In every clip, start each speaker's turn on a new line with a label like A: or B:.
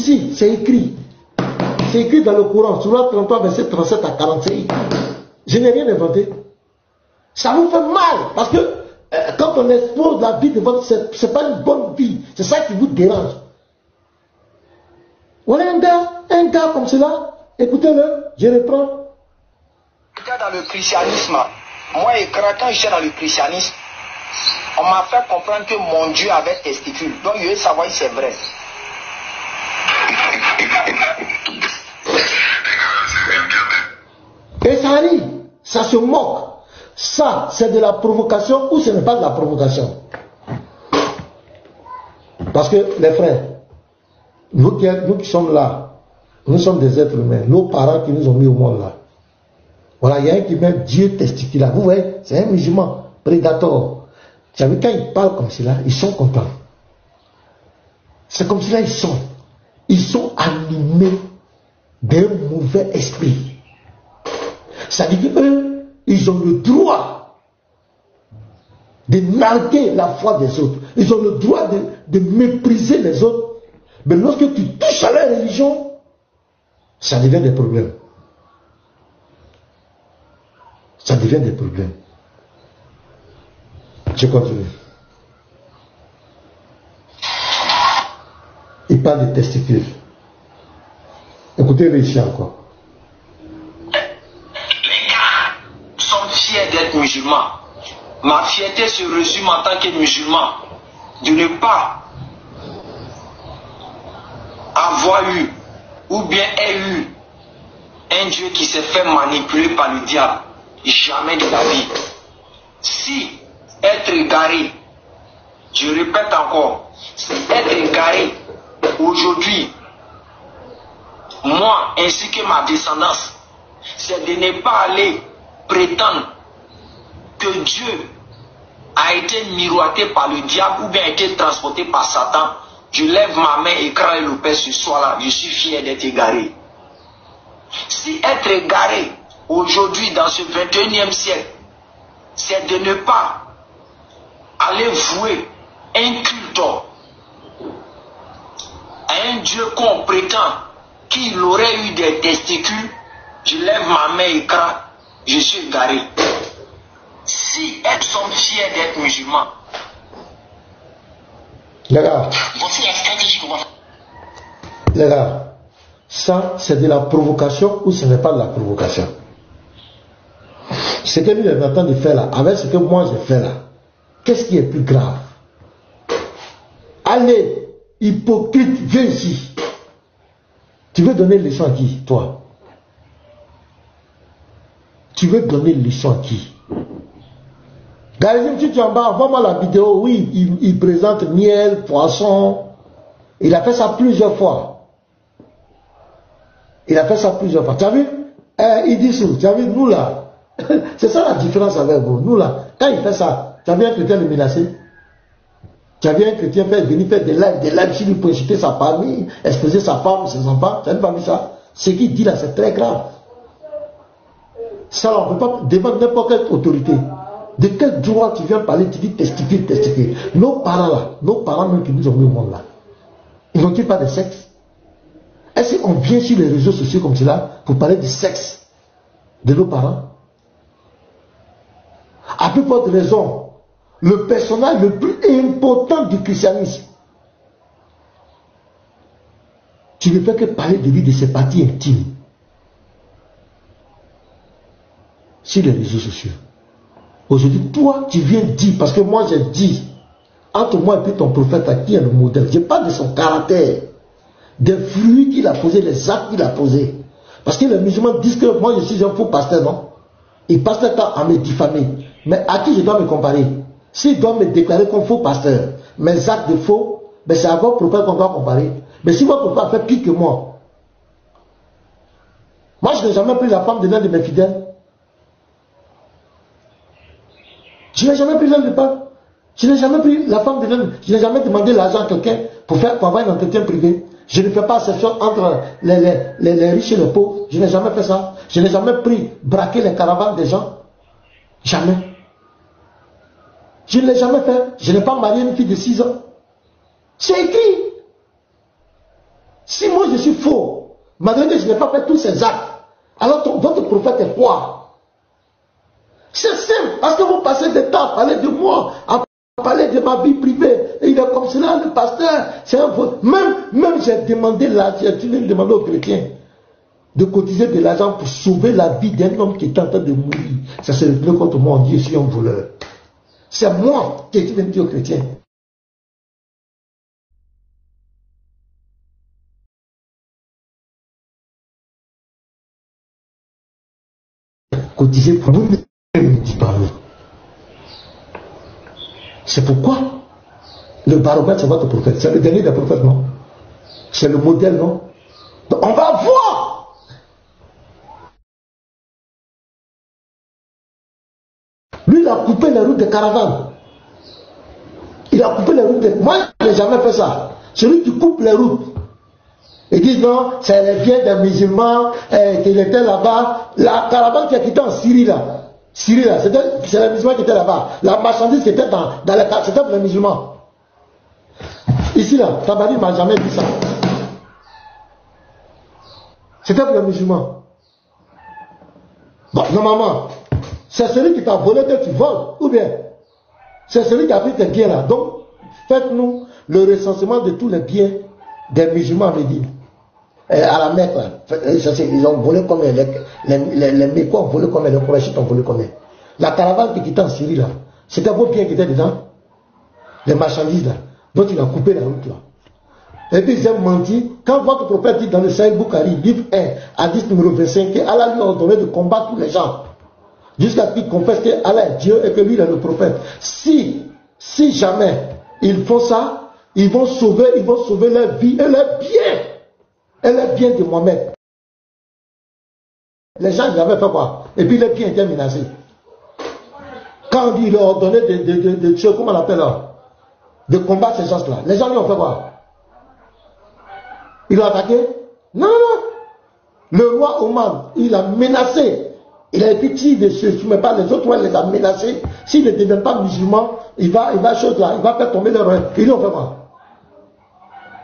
A: Si, c'est écrit. C'est écrit dans le Coran, Sourate 33, verset 37 à 40, c'est écrit. Je n'ai rien inventé. Ça vous fait mal, parce que quand on expose la vie de votre... C'est pas une bonne vie, c'est ça qui vous dérange. Voilà un gars comme cela, écoutez-le, je reprends.
B: Dans le christianisme, moi, quand j'étais dans le christianisme, on m'a fait comprendre que mon Dieu avait testicules. Donc, je veux savoir si c'est vrai.
A: Et ça arrive, ça se moque. Ça, c'est de la provocation ou ce n'est pas de la provocation? Parce que, les frères, nous qui sommes là, nous sommes des êtres humains, nos parents qui nous ont mis au monde là. Voilà, il y a un qui met Dieu testiculaire. Vous voyez, c'est un musulman, prédateur. Vous savez, quand ils parlent comme cela, ils sont contents. C'est comme cela ils sont animés d'un mauvais esprit. Ça veut dire qu'eux, ils ont le droit de narguer la foi des autres. Ils ont le droit de mépriser les autres. Mais lorsque tu touches à la religion, ça devient des problèmes. Ça devient des problèmes. Je continue. Il parle de testicules. Écoutez-le ici encore.
B: Les gars sont fiers d'être musulmans. Ma fierté se résume en tant que musulman de ne pas avoir eu ou bien eu un Dieu qui s'est fait manipuler par le diable. Jamais de la vie. Si être égaré, je répète encore, si être égaré aujourd'hui, moi ainsi que ma descendance, c'est de ne pas aller prétendre que Dieu a été miroité par le diable ou bien a été transporté par Satan. Je lève ma main et crains le Père ce soir-là, je suis fier d'être égaré. Si être égaré aujourd'hui dans ce 21e siècle, c'est de ne pas aller vouer un culte à un Dieu qu'on prétend qu'il aurait eu des testicules, je lève ma main et crains, je suis égaré. Si elles sont fiers d'être musulmans,
A: les gars,
B: voici la stratégie qu'on va faire.
A: Les gars, ça c'est de la provocation ou ce n'est pas de la provocation? Ce que lui est en train de faire là, avec ce que moi j'ai fait là, qu'est-ce qui est plus grave? Allez, hypocrite, viens ici. Tu veux donner leçon à qui, toi? Tu veux donner leçon à qui? Gardez-moi, si tu es en bas, vois-moi la vidéo, oui, il présente miel, poisson. Il a fait ça plusieurs fois. Il a fait ça plusieurs fois. Tu as vu? Il dit ça, tu as vu, nous là, c'est ça la différence avec vous. Nous là, quand il fait ça, tu as vu un chrétien le menacer? Tu as vu un chrétien venir faire des lives sur lui pour insulter sa famille, exposer sa femme, ses enfants? Tu as pas vu ça? Ce qu'il dit là, c'est très grave. Ça, on ne peut pas demander n'importe quelle autorité. De quel droit tu viens parler, tu dis testicule, testicule? Nos parents là, nos parents même qui nous ont mis au monde là, ils n'ont-ils pas de sexe? Est-ce qu'on vient sur les réseaux sociaux comme cela pour parler du sexe de nos parents? À plus forte raison, le personnage le plus important du christianisme, tu ne fais que parler de lui, de ses parties intimes sur les réseaux sociaux. Aujourd'hui, toi, tu viens dire, parce que moi j'ai dit, entre moi et puis ton prophète, à qui est le modèle? Je parle de son caractère, des fruits qu'il a posés, les actes qu'il a posés. Parce que les musulmans disent que moi je suis un faux pasteur, non? Ils passent le temps à me diffamer. Mais à qui je dois me comparer? S'ils doivent me déclarer comme faux pasteur, mes actes de faux, ben c'est à votre prophète qu'on doit comparer. Mais si votre prophète a fait pire que moi je n'ai jamais pris la femme de l'un de mes fidèles. Je n'ai jamais pris l'un de pas. Je n'ai jamais pris la femme de l'un. Je n'ai jamais demandé l'argent à quelqu'un pour avoir un entretien privé. Je ne fais pas exception entre les riches et les pauvres. Je n'ai jamais fait ça. Je n'ai jamais braqué les caravanes des gens. Jamais. Je ne l'ai jamais fait. Je n'ai pas marié une fille de 6 ans. C'est écrit. Si moi malgré que je n'ai pas fait tous ces actes. Alors votre prophète est quoi? C'est simple, parce que vous passez des temps à parler de moi, à parler de ma vie privée. Et il est comme cela, le pasteur, c'est un faux. Même j'ai demandé l'argent, tu viens de demander aux chrétiens de cotiser de l'argent pour sauver la vie d'un homme qui est en train de mourir. Ça se révèle contre moi, on dit, je suis un voleur. C'est moi qui viens de dire aux chrétiens. Cotiser pour vous, ne dites pas nous. C'est pourquoi le baromètre, c'est votre prophète. C'est le dernier des prophètes, non? C'est le modèle, non? Donc on va voir. Lui, il a coupé les routes des caravanes. Il a coupé les routes des... Moi, je n'ai jamais fait ça. Celui qui coupe les routes. Ils disent non, c'est les biens des musulmans, qu'il était là-bas. La caravane qui a quitté en Syrie, là. Syrie, là, c'est les musulmans qui étaient là-bas. La marchandise qui était dans les... C'était pour les musulmans. Ici, là, Tabari ne m'a jamais dit ça. C'était pour les musulmans. Bon, normalement, c'est celui qui t'a volé que tu voles, ou bien c'est celui qui a pris tes biens là. Donc, faites-nous le recensement de tous les biens des musulmans à Médine. À la Mecque, là. Ils ont volé combien? Les Mécois ont volé combien? Les Kourachites ont volé combien? La caravane qui quittait en Syrie là, c'était vos biens qui étaient dedans? Les marchandises là, dont il a coupé la route là. Et puis ils ont menti. Quand votre prophète dit dans le Sahih Bukhari, livre 1, hadith numéro 25, qu'Allah lui a ordonné de combattre tous les gens, jusqu'à ce qu'il confesse qu'Allah est Dieu et que lui il est le prophète. Si jamais ils font ça, ils vont sauver leur vie et leur bien. Et les biens de Mohamed. Les gens ils avaient fait quoi? Et puis les biens étaient menacés. Quand on dit qu'il leur a ordonné de tuer, comment on appelle là? De combattre ces gens-là. Les gens lui ont fait quoi? Ils l'ont attaqué? Non, non. Le roi Oman, il a menacé. Il a pitié de ceux qui ne pas les autres, il les a menacés. S'ils ne deviennent pas musulmans, il va faire tomber leur rêve. Ils lui ont fait quoi?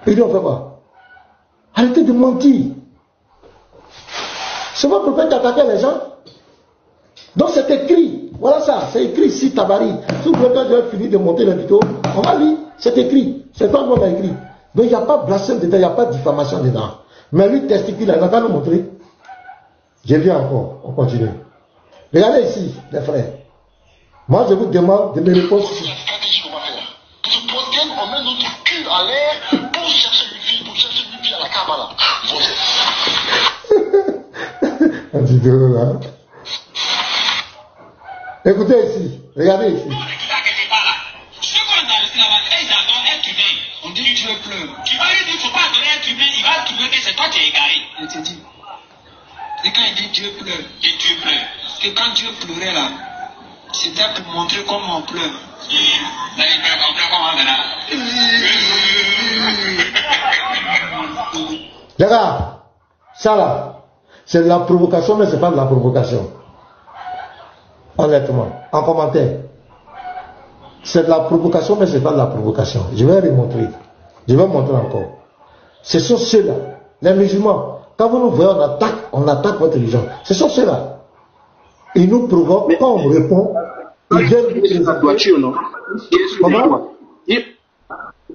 A: Ils lui ont fait quoi? Arrêtez de mentir. C'est votre prophète qui attaquait les gens. Donc c'est écrit. Voilà ça, c'est écrit ici, Tabari. Si vous voulez, quand je vais finir de monter la vidéo, on va lire. C'est écrit. C'est toi qui l'as écrit. Donc il n'y a pas de blasphème dedans, il n'y a pas de diffamation dedans. Mais lui testicule, il va nous montrer. Je viens encore, on continue. Regardez ici, les frères. Moi je vous demande de me répondre.
B: On met notre cul à l'air pour chercher une fille à la Kabbala.
A: Un petit peu là. Écoutez ici, regardez ici.
B: On dit Dieu pleure. Tu vas lui dire, il ne faut pas adorer un humain, il va trouver que c'est toi qui es égaré. Il te dit. Et quand il dit Dieu pleure, et Dieu pleure. Que quand Dieu pleurait là, c'était pour montrer comment on pleure. Là, il pleure comment
A: Les gars, ça là, c'est de la provocation, mais ce n'est pas de la provocation. Honnêtement, en commentaire. C'est de la provocation, mais ce n'est pas de la provocation. Je vais remontrer. Je vais montrer encore. Ce sont ceux-là, les musulmans. Quand vous nous voyez, on attaque votre religion. Ce sont ceux-là. Ils nous provoquent. Mais quand on répond, ils viennent
C: sur la toiture, non?
A: Comment?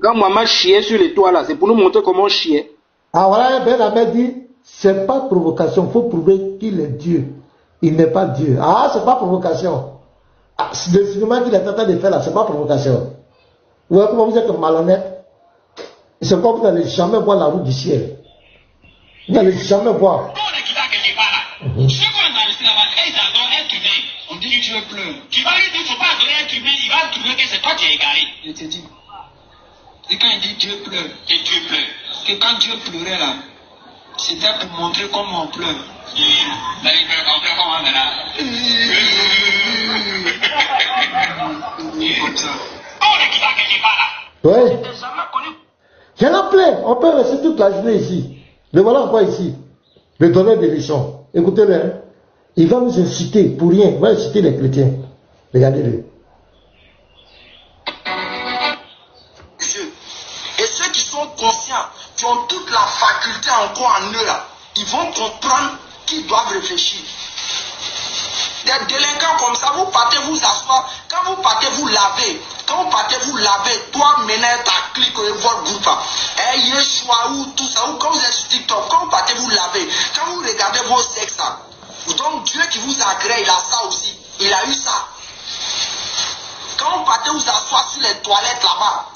C: Quand Maman chiait sur les toits là, c'est pour nous montrer comment on chiait.
A: Ah voilà, Ben Ahmed dit, c'est pas provocation. Il faut prouver qu'il est Dieu. Il n'est pas Dieu. Ah, c'est pas provocation. Ah, le cinéma qu'il est en train de faire là, c'est pas provocation. Vous voyez comment vous êtes malhonnête? C'est comme vous n'allez jamais voir la route du ciel. Vous n'allez jamais voir.
B: On dit Dieu pleure. Tu vas lui dire, il ne faut pas adorer un humain, il va trouver que c'est toi qui es égaré. Il te dit. Et quand il dit Dieu pleure, et Dieu pleure. Que quand Dieu pleurait là, c'était pour montrer comment on pleure. Là, il pleure comment on est là.
A: Oui. Il y en a plein. On peut rester toute la journée ici. Le voilà encore ici. Le donneur des leçons. Écoutez-le. Hein. Il va nous inciter pour rien. Il va inciter les chrétiens. Regardez-le.
B: Et ceux qui sont conscients, qui ont toute la faculté encore en eux là, ils vont comprendre qu'ils doivent réfléchir. Des délinquants comme ça, vous partez vous asseoir, quand vous partez vous laver, toi menez ta clique et votre groupe, Yeshua ou tout ça, ou quand vous êtes sur TikTok, quand vous partez vous laver, quand vous regardez vos sexes, donc Dieu qui vous a créé, il a ça aussi, il a eu ça. Quand vous partez vous asseoir sur les toilettes là-bas,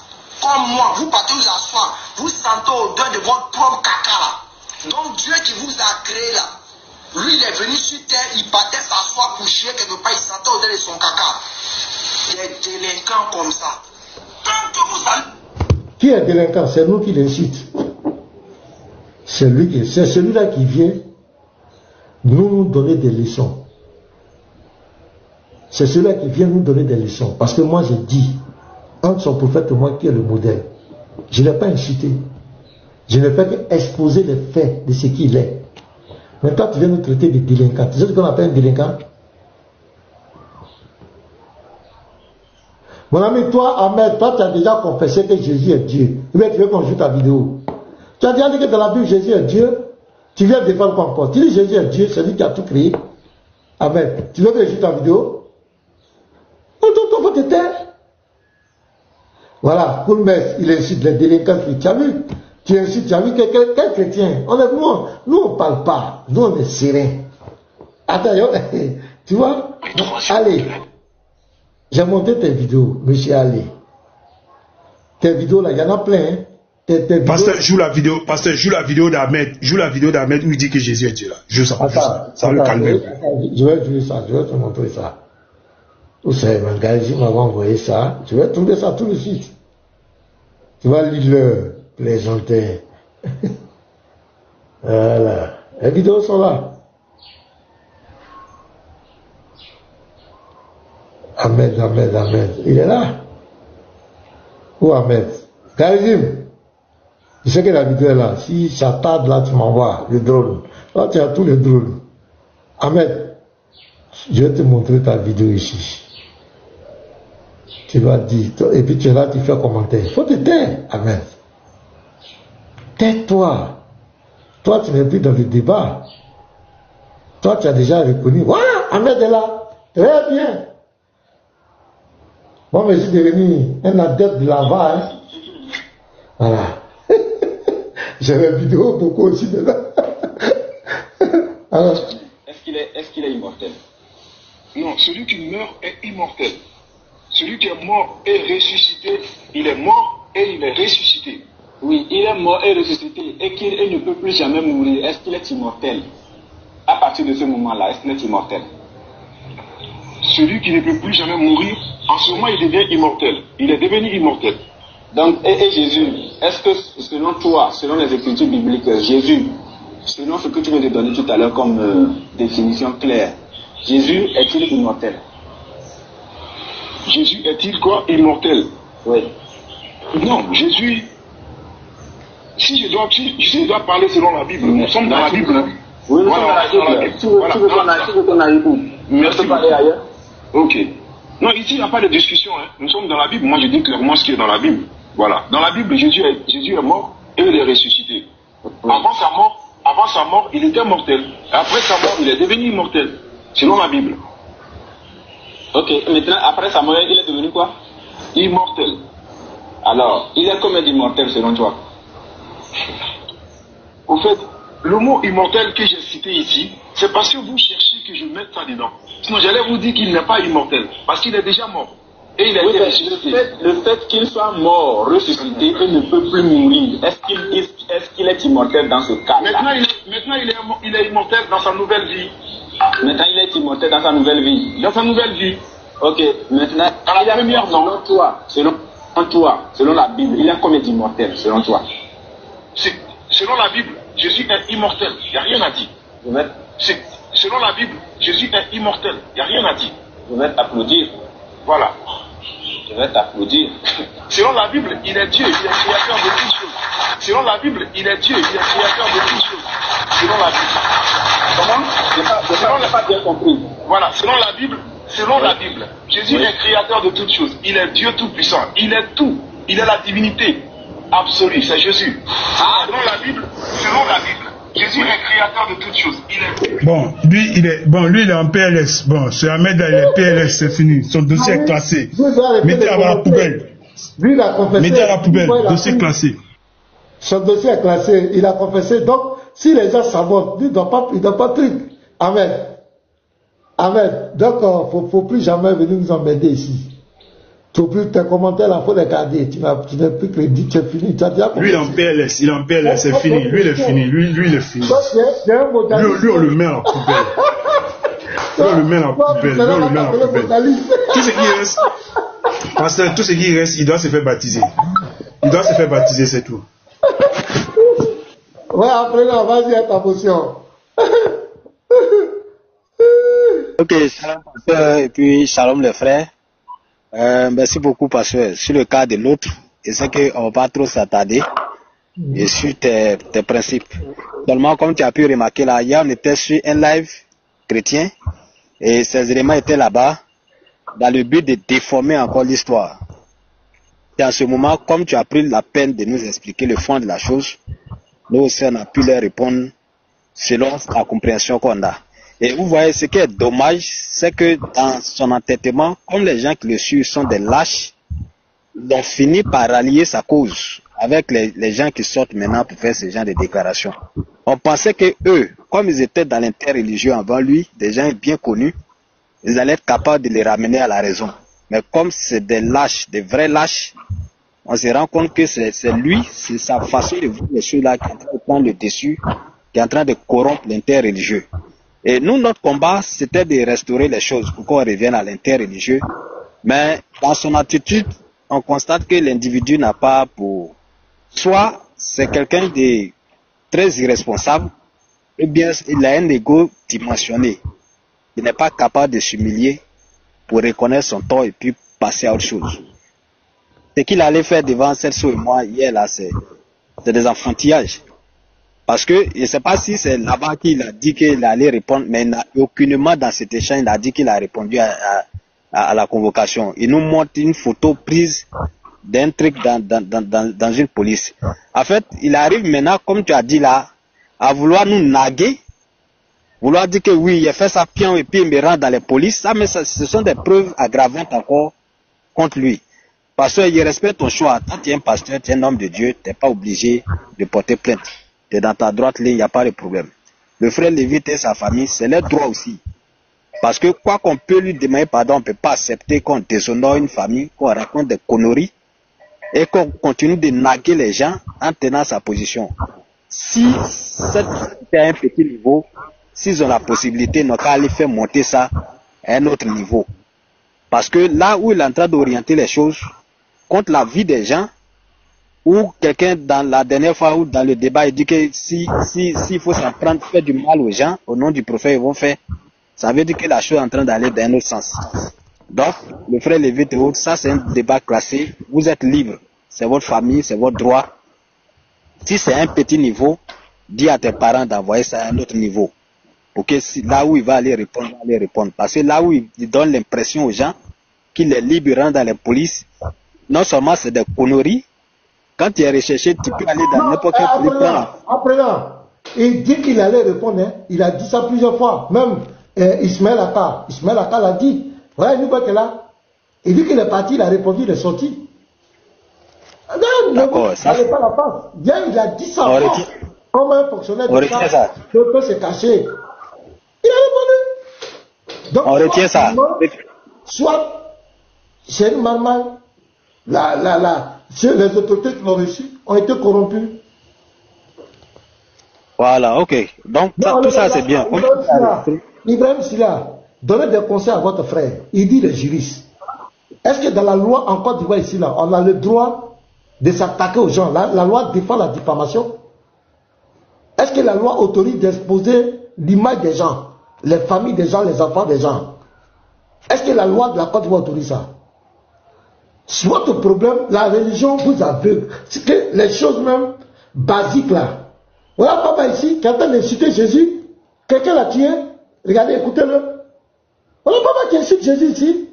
B: comme moi, vous partez vous asseoir, vous sentez l'odeur de votre propre caca là. Donc Dieu qui vous a créé là, lui il est venu sur terre, il partait s'asseoir pour chier quelque part, il sentait l'odeur de son caca. Des délinquants comme ça. Tant que vous allez...
A: Qui est délinquant? C'est nous qui l'incite. C'est celui-là qui vient nous donner des leçons. C'est celui-là qui vient nous donner des leçons. Parce que moi j'ai dit, entre son prophète et moi qui est le modèle, je ne l'ai pas incité. Je n'ai fait qu'exposer les faits de ce qu'il est. Mais toi tu viens nous traiter de délinquants. Tu sais ce qu'on appelle un délinquant? Mon ami, toi, Ahmed, toi, tu as déjà confessé que Jésus est Dieu. Mais tu veux qu'on joue ta vidéo. Tu as déjà dit que dans la Bible, Jésus est Dieu. Tu viens défendre quoi encore? Tu dis Jésus est Dieu, c'est lui qui a tout créé. Ahmed, tu veux que je joue ta vidéo? Non, toi, faut te taire. Voilà, Koulmès, il incite les délinquants. Tu as vu? Tu incites, tu as vu quel chrétien? Honnêtement, nous, on ne parle pas. Nous, on est serein. Attends, tu vois? Allez. J'ai monté tes vidéos, monsieur Ali. Tes vidéos là, il y en a plein. Hein?
D: Pasteur, joue la vidéo d'Ahmed. Joue la vidéo d'Ahmed où il dit que Jésus est Dieu là. Joue ça. Ça va le calmer.
A: Je vais jouer ça, je vais te montrer ça. Vous savez, mon gars, il m'avait envoyé ça. Je vais trouver ça tout de suite. Tu vas lire le plaisanter. Voilà. Les vidéos sont là. Ahmed. Il est là. Où Ahmed? Karim, je sais que la vidéo est là. Si ça tarde là, tu m'envoies le drone. Là, tu as tous les drones. Ahmed, je vais te montrer ta vidéo ici. Tu vas dire, et puis tu es là, tu fais un commentaire. Faut te taire, Ahmed. Tais-toi. Toi, tu n'es plus dans le débat. Toi, tu as déjà reconnu. Voilà, Ahmed est là. Très bien. Moi, je suis devenu un adepte de la vague. Hein. Voilà. J'ai la vidéo beaucoup aussi de là. Alors.
E: Est-ce qu'il est immortel?
F: Non, celui qui meurt est immortel. Celui qui est mort est ressuscité. Il est mort et il est ressuscité.
E: Oui, il est mort et ressuscité et qu'il ne peut plus jamais mourir. Est-ce qu'il est immortel? À partir de ce moment-là, est-ce qu'il est immortel?
F: Celui qui ne peut plus jamais mourir, en ce moment, il devient immortel. Il est devenu immortel.
E: Donc, et Jésus, est-ce que selon toi, selon les écritures bibliques, Jésus, selon ce que tu viens de donner tout à l'heure comme définition claire, Jésus est-il immortel?
F: Jésus est-il quoi? Immortel?
E: Oui.
F: Non, Jésus, si je dois parler selon la Bible, nous sommes dans la Bible.
E: Oui, nous sommes dans la Bible. Tu veux qu'on aille où?
F: Merci.
E: Tu peux parler ailleurs?
F: Ok. Non, ici, il n'y a pas de discussion. Hein. Nous sommes dans la Bible. Moi, je dis clairement ce qui est dans la Bible. Voilà. Dans la Bible, Jésus est mort et il est ressuscité. Oui. Avant sa mort, il était mortel. Et après sa mort, il est devenu immortel. Selon la Bible.
E: Ok. Maintenant, après sa mort, il est devenu quoi?
F: Immortel.
E: Alors, il est combien d'immortel selon toi?
F: Au fait, le mot immortel que j'ai cité ici, c'est parce que vous cherchez que je mette ça dedans. Sinon, j'allais vous dire qu'il n'est pas immortel, parce qu'il est déjà mort. Et il a été ressuscité.
E: Le fait qu'il soit mort, ressuscité et ne peut plus mourir, est-ce qu'il est immortel dans ce cas-là?
F: Maintenant, il est immortel dans sa nouvelle vie.
E: Maintenant, il est immortel dans sa nouvelle vie.
F: Dans sa nouvelle vie.
E: Ok, maintenant, il a première selon toi, selon la Bible, il y a combien d'immortels, selon toi?
F: Selon la Bible, Jésus est immortel. Il n'y a rien à dire. Selon la Bible, Jésus est immortel. Il n'y a rien à dire.
E: Je vais t'applaudir.
F: Voilà.
E: Je vais t'applaudir.
F: Selon la Bible, il est Dieu, il est créateur de toutes choses. Selon la Bible, il est Dieu, il est créateur de toutes choses. Selon la Bible. Comment?
E: Je n'ai pas bien compris.
F: Voilà, selon la Bible, Jésus est créateur de toutes choses. Il est Dieu tout-puissant. Il est tout. Il est la divinité absolue. C'est Jésus. Selon la Bible, Jésus est créateur de toutes choses.
D: Bon, lui, il est en PLS. Bon, c'est Ahmed, il est PLS, c'est fini. Son dossier est classé. Mettez à la poubelle.
A: Lui, il a confessé.
D: Mettez à la poubelle, dossier classé.
A: Son dossier est classé, il a confessé. Donc, si les gens sabotent, il ne doit pas truc. Amen. Amen. Donc, il ne faut plus jamais venir nous emmerder ici. Tu ne peux plus tes commentaires, il faut les garder. Tu n'as plus crédit, tu es fini. Tu as déjà
D: lui, il est en PLS, c'est fini. Lui, il est fini. Lui, il est fini. Lui, on le met en poubelle. Lui, on le met en poubelle. Tout ce qui reste, pasteur, tout ce qui reste, il doit se faire baptiser. Il doit se faire baptiser, c'est tout.
A: Ouais, après là, vas-y à ta potion.
G: Ok, shalom pasteur, et puis shalom les frères. Merci beaucoup pasteur. Sur le cas de l'autre, je sais qu'on ne va pas trop s'attarder et sur tes principes. Seulement, comme tu as pu remarquer là, hier on était sur un live chrétien et ces éléments étaient là-bas dans le but de déformer encore l'histoire. Et en ce moment, comme tu as pris la peine de nous expliquer le fond de la chose, nous aussi on a pu leur répondre selon la compréhension qu'on a. Et vous voyez, ce qui est dommage, c'est que dans son entêtement, comme les gens qui le suivent sont des lâches, ils ont fini par rallier sa cause avec les gens qui sortent maintenant pour faire ce genre de déclarations. On pensait que eux, comme ils étaient dans l'interreligieux avant lui, des gens bien connus, ils allaient être capables de les ramener à la raison. Mais comme c'est des lâches, des vrais lâches, on se rend compte que c'est lui, c'est sa façon de voir les choses-là qui est en train de prendre le dessus, qui est en train de corrompre l'interreligieux. Et nous, notre combat, c'était de restaurer les choses pour qu'on revienne à l'interreligieux. Mais dans son attitude, on constate que l'individu n'a pas pour... Soit c'est quelqu'un de très irresponsable, ou bien il a un ego dimensionné. Il n'est pas capable de s'humilier pour reconnaître son tort et puis passer à autre chose. Ce qu'il allait faire devant Celso et moi hier, là, c'est des enfantillages. Parce que je ne sais pas si c'est là-bas qu'il a dit qu'il allait répondre, mais il n'a aucunement dans cet échange, il a dit qu'il a répondu à la convocation. Il nous montre une photo prise d'un truc dans une police. En fait, il arrive maintenant, comme tu as dit là, à vouloir nous naguer, vouloir dire que oui, il a fait sa pion et puis il me rend dans les polices. Ça, mais ça, ce sont des preuves aggravantes encore contre lui. Parce qu'il respecte ton choix. Quand tu es un pasteur, tu es un homme de Dieu, tu n'es pas obligé de porter plainte. Tu es dans ta droite ligne, il n'y a pas de problème. Le frère Lévite et sa famille, c'est leur droit aussi. Parce que quoi qu'on peut lui demander pardon, on ne peut pas accepter qu'on déshonore une famille, qu'on raconte des conneries et qu'on continue de naguer les gens en tenant sa position. Si c'était à un petit niveau, s'ils ont la possibilité, ils n'ont qu'à aller faire monter ça à un autre niveau. Parce que là où il est en train d'orienter les choses contre la vie des gens, ou quelqu'un dans la dernière fois ou dans le débat, il dit que s'il faut s'en prendre, faire du mal aux gens, au nom du prophète, ils vont faire. Ça veut dire que la chose est en train d'aller dans un autre sens. Donc, le frère Lévite et autres, ça c'est un débat classé. Vous êtes libre. C'est votre famille, c'est votre droit. Si c'est un petit niveau, dis à tes parents d'envoyer ça à un autre niveau. Pour que là où il va aller répondre, il va aller répondre. Parce que là où il donne l'impression aux gens qu'il est libre, il rentre dans les polices, non seulement c'est des conneries. Quand tu es recherché, tu peux aller dans n'importe quel police.
A: Après là, il dit qu'il allait répondre. Hein. Il a dit ça plusieurs fois. Même Ismaël Akka l'a dit. Voilà, nous est là. Il dit qu'il est parti, il a répondu, il est sorti.
G: D'accord, ça
A: n'allez pas la face. Bien, il a dit ça. Comme un fonctionnaire de ça peut se cacher. Il a répondu. Donc,
G: on retient ça.
A: Soit c'est une marmaille. Les autorités qui l'ont reçu ont été corrompues.
G: Voilà, ok. Donc, tout ça, c'est bien.
A: Ibrahim Silla, donnez des conseils à votre frère. Il dit les juristes. Est-ce que dans la loi en Côte d'Ivoire ici, là, on a le droit de s'attaquer aux gens? La loi défend la diffamation. Est-ce que la loi autorise d'exposer l'image des gens, les familles des gens, les enfants des gens? Est-ce que la loi de la Côte d'Ivoire autorise ça? C'est votre problème, la religion vous aveugle. C'est que les choses même basiques là. Voilà papa ici qui est en train d'insulter Jésus. Quelqu'un l'a tué. Regardez, écoutez-le. Voilà papa qui insulte Jésus ici.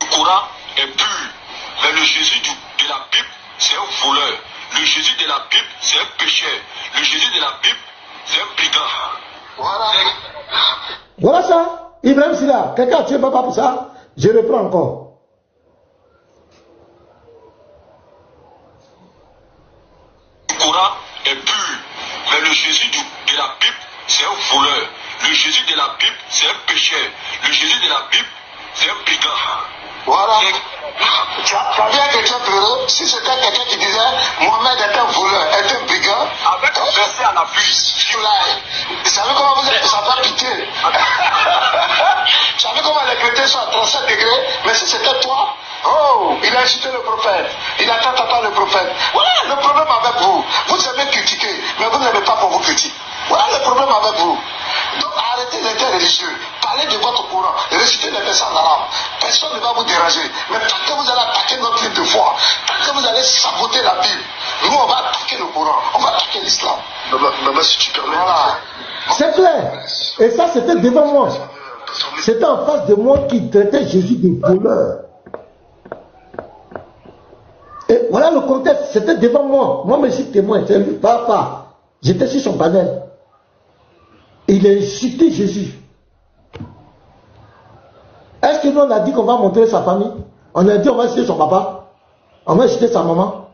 B: Le Coran est pur. Mais le Jésus de la Bible, c'est un voleur. Le Jésus de la Bible, c'est un pécheur. Le Jésus de la Bible, c'est un brigand. Voilà.
A: Voilà ça. Ibrahim Silla, quelqu'un a tué papa pour ça? Je reprends encore.
B: Le Coran est pur, mais le Jésus de la Bible, c'est un voleur. Le Jésus de la Bible, c'est un pécheur. Le Jésus de la Bible, c'est un brigand. Voilà. Ça vient quelqu'un pleurer. Si c'était quelqu'un qui disait Mohamed est un voleur, est un brigand, avec un verset à l'appui. Vous savez comment vous êtes, ça va pitié. Vous savez comment les chrétiens sont à 37 degrés, mais si c'était toi, oh, il a insulté le prophète, il a tatata le prophète. Voilà le problème avec vous. Vous aimez critiquer, mais vous n'aimez pas qu'on vous critique. Voilà le problème avec vous. Donc arrêtez d'être religieux, parlez de votre courant, récitez les versets en arabe. Personne ne va vous déranger. Mais tant que vous allez attaquer notre livre de foi, tant que vous allez saboter la Bible, nous on va attaquer le courant, on va attaquer l'islam. Maman, si tu permets. Voilà.
A: C'est clair. Et ça c'était devant moi. C'était en face de moi qui traitait Jésus de voleur. Et voilà le contexte, c'était devant moi. Moi, je suis témoin, c'est lui, papa. J'étais sur son panel. Et il a insulté Jésus. Est-ce que nous, on a dit qu'on va montrer sa famille? On a dit on va insulter son papa? On va insulter sa maman?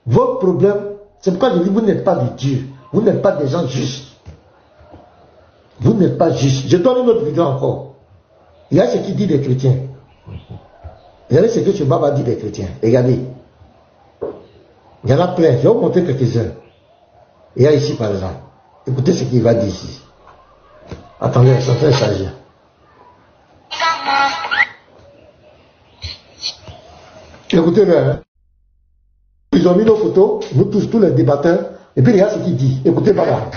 A: Votre problème, c'est pourquoi je dis vous n'êtes pas de Dieu. Vous n'êtes pas des gens justes. Vous n'êtes pas justes. Je donne une autre vidéo encore. Il y a ce qu'il dit des chrétiens. Regardez ce que ce Baba dit des chrétiens. Regardez. Il y en a plein. Je vais vous montrer quelques-uns. Il y a ici par exemple. Écoutez ce qu'il va dire ici. Attendez, ça fait charger. Écoutez-le. Hein. Ils ont mis nos photos, nous tous les débatteurs, et puis regarde ce qu'il dit. Écoutez, Baba.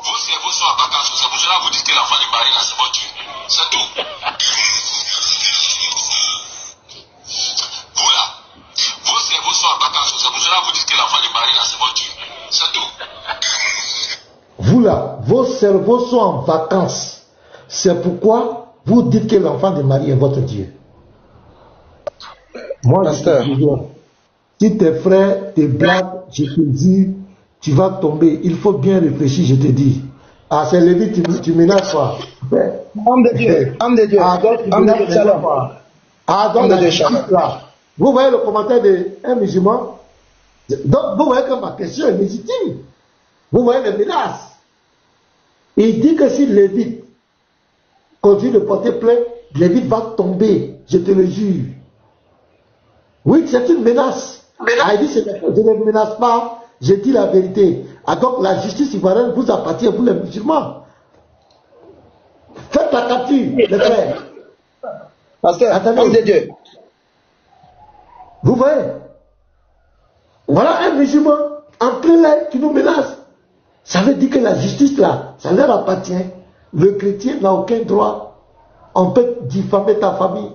B: Vos cerveaux sont en vacances, c'est pour cela que vous dites que l'enfant de Marie là, c'est votre Dieu. C'est tout. Vous là, vos cerveaux sont en vacances, c'est pour cela que vous dites que l'enfant de Marie là, c'est votre Dieu. C'est tout.
A: Vous là, vos cerveaux sont en vacances. C'est pourquoi vous dites que l'enfant de Marie est votre Dieu. Moi,
C: Pasteur,
A: si tes frères te blaguent, je te dis, tu vas tomber. Il faut bien réfléchir, je te dis. Ah, c'est Lévi, tu menaces pas.
C: homme de Dieu, homme de Dieu, homme de Dieu, shalom.
A: Ah, donc, là, vous voyez le commentaire d'un musulman. Donc, vous voyez que ma question est légitime. Vous voyez les menaces. Il dit que si Lévi continue de porter plainte, Lévi va tomber. Je te le jure. Oui, c'est une menace. Ah, il dit, je ne menace pas, je dis la vérité. Ah, donc la justice ivoirienne vous appartient, vous les musulmans. Faites la capture, les frères.
C: Pasteur, homme de Dieu.
A: Vous voyez? Voilà un musulman en plein l'air qui nous menace. Ça veut dire que la justice là, ça leur appartient. Le chrétien n'a aucun droit. On peut diffamer ta famille.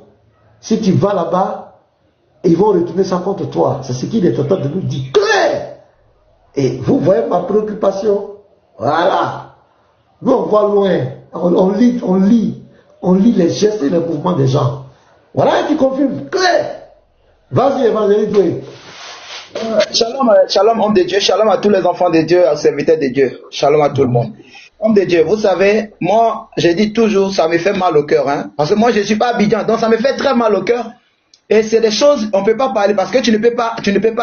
A: Si tu vas là-bas, ils vont retourner ça contre toi. C'est ce qu'il est en train de nous dire. Clair! Et vous voyez ma préoccupation. Voilà. Nous, on voit loin. On lit les gestes et les mouvements des gens. Voilà qui confirme. Clair! Vas-y, évangéliste.
C: Shalom, shalom, homme de Dieu. Shalom à tous les enfants de Dieu, aux serviteurs de Dieu. Shalom à tout le monde. Homme de Dieu, vous savez, moi, je dis toujours, ça me fait mal au cœur. Hein, parce que moi, je ne suis pas Abidjan. Donc, ça me fait très mal au cœur. Et c'est des choses, on ne peut pas parler parce que tu ne peux pas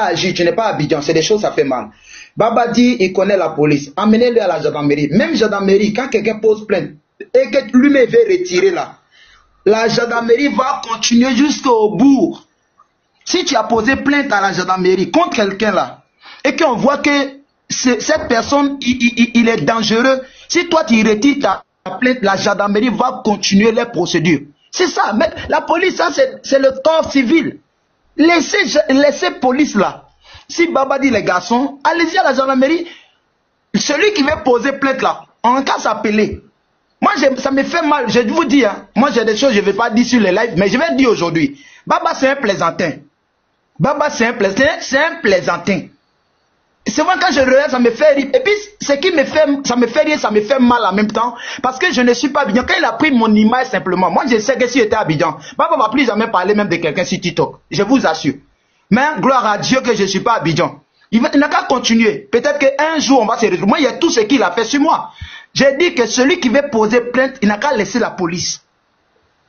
C: agir, tu n'es pas Abidjan, c'est des choses, ça fait mal. Baba dit, il connaît la police, emmenez-le à la gendarmerie. Même gendarmerie, quand quelqu'un pose plainte et que lui-même veut retirer là, la gendarmerie va continuer jusqu'au bout. Si tu as posé plainte à la gendarmerie contre quelqu'un là, et qu'on voit que cette personne, il est dangereux, si toi tu retires ta plainte, la gendarmerie va continuer les procédures. C'est ça, mais la police, ça c'est le corps civil. Laissez police là. Si Baba dit les garçons, allez-y à la gendarmerie. Celui qui veut poser plainte là, on casse appeler. Moi, ça me fait mal, je vous dis, hein, moi j'ai des choses, je ne vais pas dire sur les lives, mais je vais dire aujourd'hui. Baba c'est un plaisantin. Baba c'est un plaisantin. Souvent quand je regarde, ça me fait rire. Et puis, ce qui me fait, ça me fait rire, ça me fait mal en même temps. Parce que je ne suis pas Abidjan. Quand il a pris mon image simplement, moi je sais que si j'étais Abidjan, Baba ne va plus jamais parler même de quelqu'un sur TikTok. Je vous assure. Mais gloire à Dieu que je ne suis pas Abidjan. Il n'a qu'à continuer. Peut-être qu'un jour, on va se retrouver. Moi, il y a tout ce qu'il a fait sur moi. J'ai dit que celui qui veut poser plainte, il n'a qu'à laisser la police.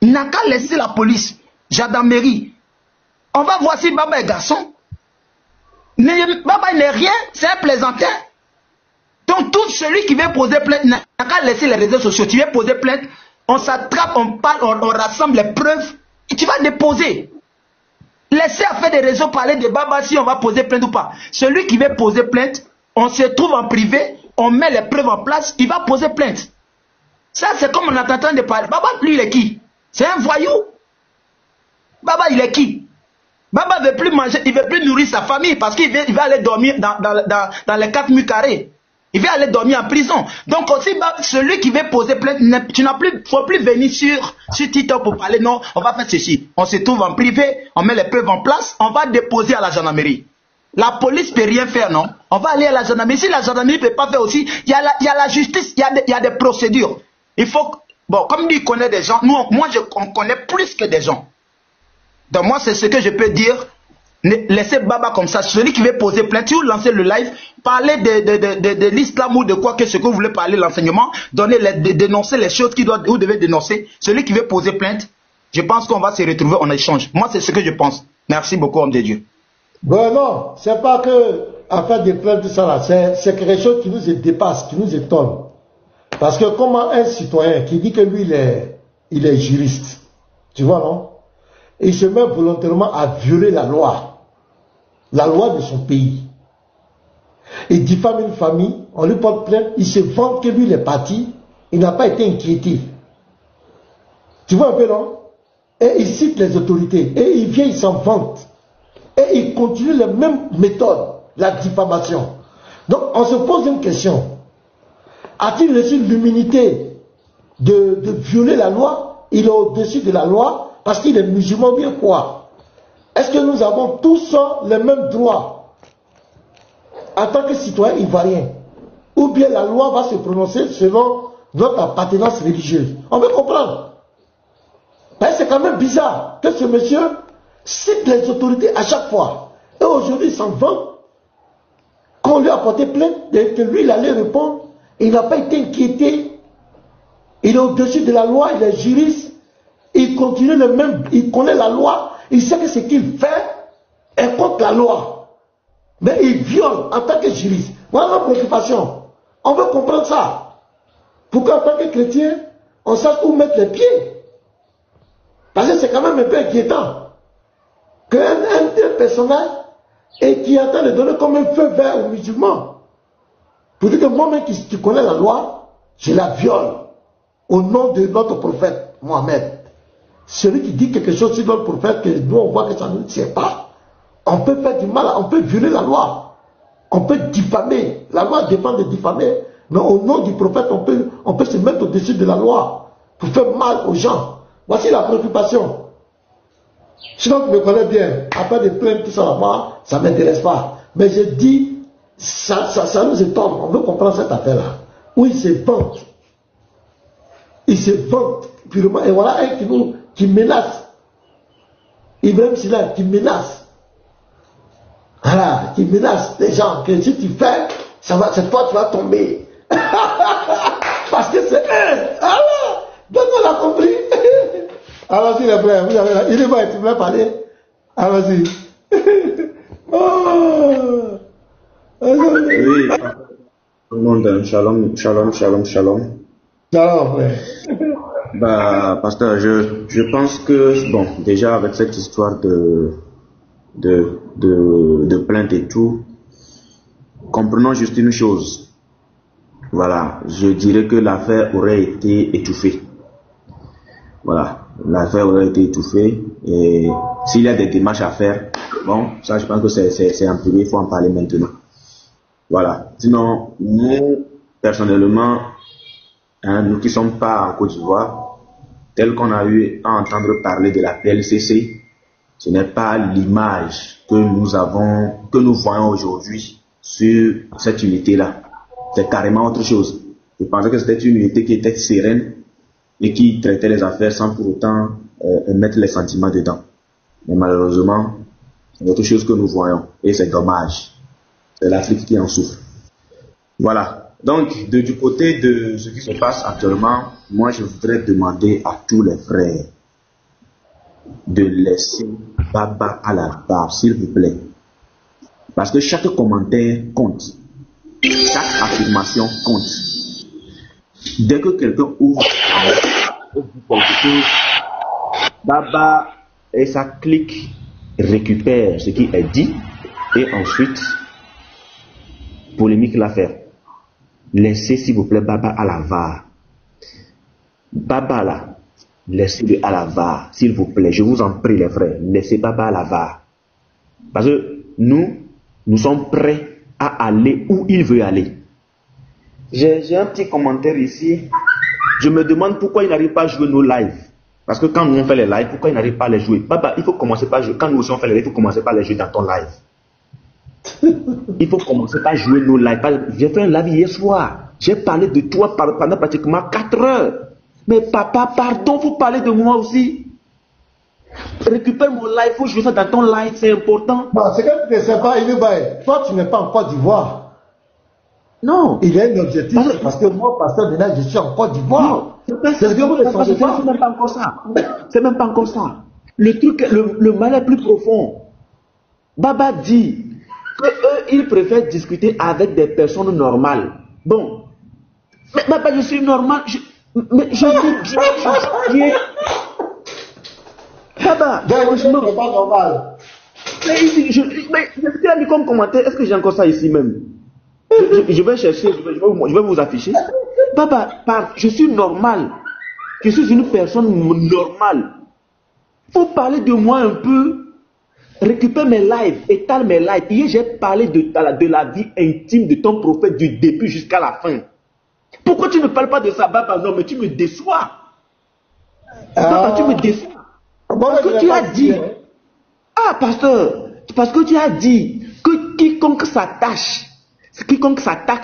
C: Il n'a qu'à laisser la police. Gendarmerie. On va voir si Baba est garçon. Baba n'est rien, c'est un plaisantin. Donc tout celui qui veut poser plainte n'a qu'à laisser les réseaux sociaux. Tu veux poser plainte, on s'attrape, on parle, on rassemble les preuves et tu vas déposer. Laissez à faire des réseaux parler de Baba si on va poser plainte ou pas. Celui qui veut poser plainte, on se trouve en privé, on met les preuves en place, il va poser plainte. Ça c'est comme on est en train de parler. Baba, lui il est qui? C'est un voyou. Baba il est qui? Baba ne veut plus manger, il ne veut plus nourrir sa famille parce qu'il va aller dormir dans les 4 murs carrés. Il va aller dormir en prison. Donc aussi, celui qui veut poser plainte, tu n'as plus, faut plus venir sur TikTok pour parler. Non, on va faire ceci. On se trouve en privé, on met les preuves en place, on va déposer à la gendarmerie. La police ne peut rien faire, non? On va aller à la gendarmerie. Si la gendarmerie ne peut pas faire aussi, il y a la justice, il y a des procédures. Il faut, bon, comme lui, il connaît des gens, moi, on connaît plus que des gens. Donc moi, c'est ce que je peux dire. Laissez Baba comme ça. Celui qui veut poser plainte, si vous lancez le live, parlez de l'islam ou de quoi que ce que vous voulez parler, l'enseignement, dénoncer les choses vous devez dénoncer. Celui qui veut poser plainte, je pense qu'on va se retrouver en échange. Moi, c'est ce que je pense. Merci beaucoup, homme de Dieu.
A: Bon, non, c'est pas que à faire des plaintes, tout ça là, c'est quelque chose qui nous dépasse, qui nous étonne. Parce que comment un citoyen qui dit que lui, il est juriste, tu vois, non? Et il se met volontairement à violer la loi de son pays. Il diffame une famille, on lui porte plainte, il se vante que lui, il est parti, il n'a pas été inquiété. Tu vois un peu, non? Et il cite les autorités, et il vient, il s'en vante. Et il continue les mêmes méthodes, la diffamation. Donc, on se pose une question. A-t-il reçu l'immunité de violer la loi? Il est au-dessus de la loi parce qu'il est musulman, bien quoi? Est-ce que nous avons tous les mêmes droits en tant que citoyens ivoiriens? Ou bien la loi va se prononcer selon notre appartenance religieuse? On veut comprendre. C'est quand même bizarre que ce monsieur cite les autorités à chaque fois. Et aujourd'hui, il s'en vante. Quand on lui a porté plainte, que lui, il allait répondre, il n'a pas été inquiété. Il est au-dessus de la loi, il est juriste. Il continue le même, il connaît la loi, il sait que ce qu'il fait est contre la loi. Mais il viole en tant que juriste. Voilà notre préoccupation. On veut comprendre ça. Pourquoi en tant que chrétien, on sache où mettre les pieds? Parce que c'est quand même un peu inquiétant qu'un personnage et qui est en train de donner comme un feu vert aux musulmans. Pour dire que moi-même qui connais la loi, je la viole au nom de notre prophète Mohamed. Celui qui dit quelque chose sur notre prophète, que nous on voit que ça ne tient pas, on peut faire du mal, on peut violer la loi, on peut diffamer. La loi dépend de diffamer, mais au nom du prophète, on peut se mettre au-dessus de la loi pour faire mal aux gens. Voici la préoccupation. Sinon, tu me connais bien, après des plaintes, tout ça là-bas, ça ne m'intéresse pas. Mais je dis, ça nous étonne, on veut comprendre cette affaire-là. Où il se vante. Il se vante purement. Et voilà un qui menace. Ibrahim Silla qui menace. Voilà, qui menace les gens. Que si tu fais, c'est toi tu vas tomber. Parce que c'est eux. Alors, donc on a compris. Allons-y les frères, vous avez là. Il est bon, tu voulais parler. Allons-y. Oh.
H: Oui, tout le monde, shalom, shalom, shalom, shalom.
A: Shalom, frère.
H: Bah, pasteur, je pense que, bon, déjà avec cette histoire de plainte et tout, comprenons juste une chose. Voilà, je dirais que l'affaire aurait été étouffée. Voilà, l'affaire aurait été étouffée et s'il y a des démarches à faire, bon, ça je pense que c'est en privé, il faut en parler maintenant. Voilà, sinon, nous, personnellement, nous qui ne sommes pas en Côte d'Ivoire, tel qu'on a eu à entendre parler de la PLCC, ce n'est pas l'image que nous voyons aujourd'hui sur cette unité-là. C'est carrément autre chose. Je pensais que c'était une unité qui était sereine et qui traitait les affaires sans pour autant mettre les sentiments dedans. Mais malheureusement, c'est autre chose que nous voyons et c'est dommage. C'est l'Afrique qui en souffre. Voilà. Donc, du côté de ce qui se passe actuellement, moi je voudrais demander à tous les frères de laisser Baba à la barre, s'il vous plaît. Parce que chaque commentaire compte. Chaque affirmation compte. Dès que quelqu'un ouvre quelque chose, Baba et sa clique récupère ce qui est dit et ensuite polémique l'affaire. Laissez s'il vous plaît Baba à la VAR. Baba là, laissez-le à la VAR, s'il vous plaît. Je vous en prie les frères, laissez Baba à la VAR. Parce que nous sommes prêts à aller où il veut aller. J'ai un petit commentaire ici. Je me demande pourquoi il n'arrive pas à jouer nos lives. Parce que quand nous on fait les lives, pourquoi il n'arrive pas à les jouer? Baba, il faut commencer par jouer. Quand nous aussi on fait les lives, il faut commencer par les jouer dans ton live. Il faut commencer par jouer nos lives. J'ai fait un live hier soir. J'ai parlé de toi pendant pratiquement 4 heures. Mais papa, pardon, il faut parler de moi aussi. Récupère mon live, il faut jouer ça dans ton live, c'est important.
A: Bon, c'est que tu ne sais pas, toi tu n'es pas en Côte d'Ivoire.
H: Non.
A: Il y a un objectif, parce que moi, pasteur Bernard, je suis en Côte d'Ivoire.
H: C'est même pas encore ça. C'est même pas encore ça. Le truc, le mal est plus profond. Baba dit qu'ils préfèrent discuter avec des personnes normales. Bon. Mais Baba, je suis normal. Mais je suis bien. Baba,
A: franchement, c'est pas normal.
H: Mais ici, je t'ai mis comme commentaire, est-ce que j'ai encore ça ici même? Je vais chercher, je vais vous afficher. Baba, je suis normal. Je suis une personne normale. Faut parler de moi un peu. Récupère mes lives, étale mes lives. Hier, j'ai parlé de la vie intime de ton prophète du début jusqu'à la fin. Pourquoi tu ne parles pas de ça, Baba? Non, mais tu me déçois. Baba, tu me déçois. Parce que tu as dit. Ah, pasteur, parce que tu as dit que quiconque s'attaque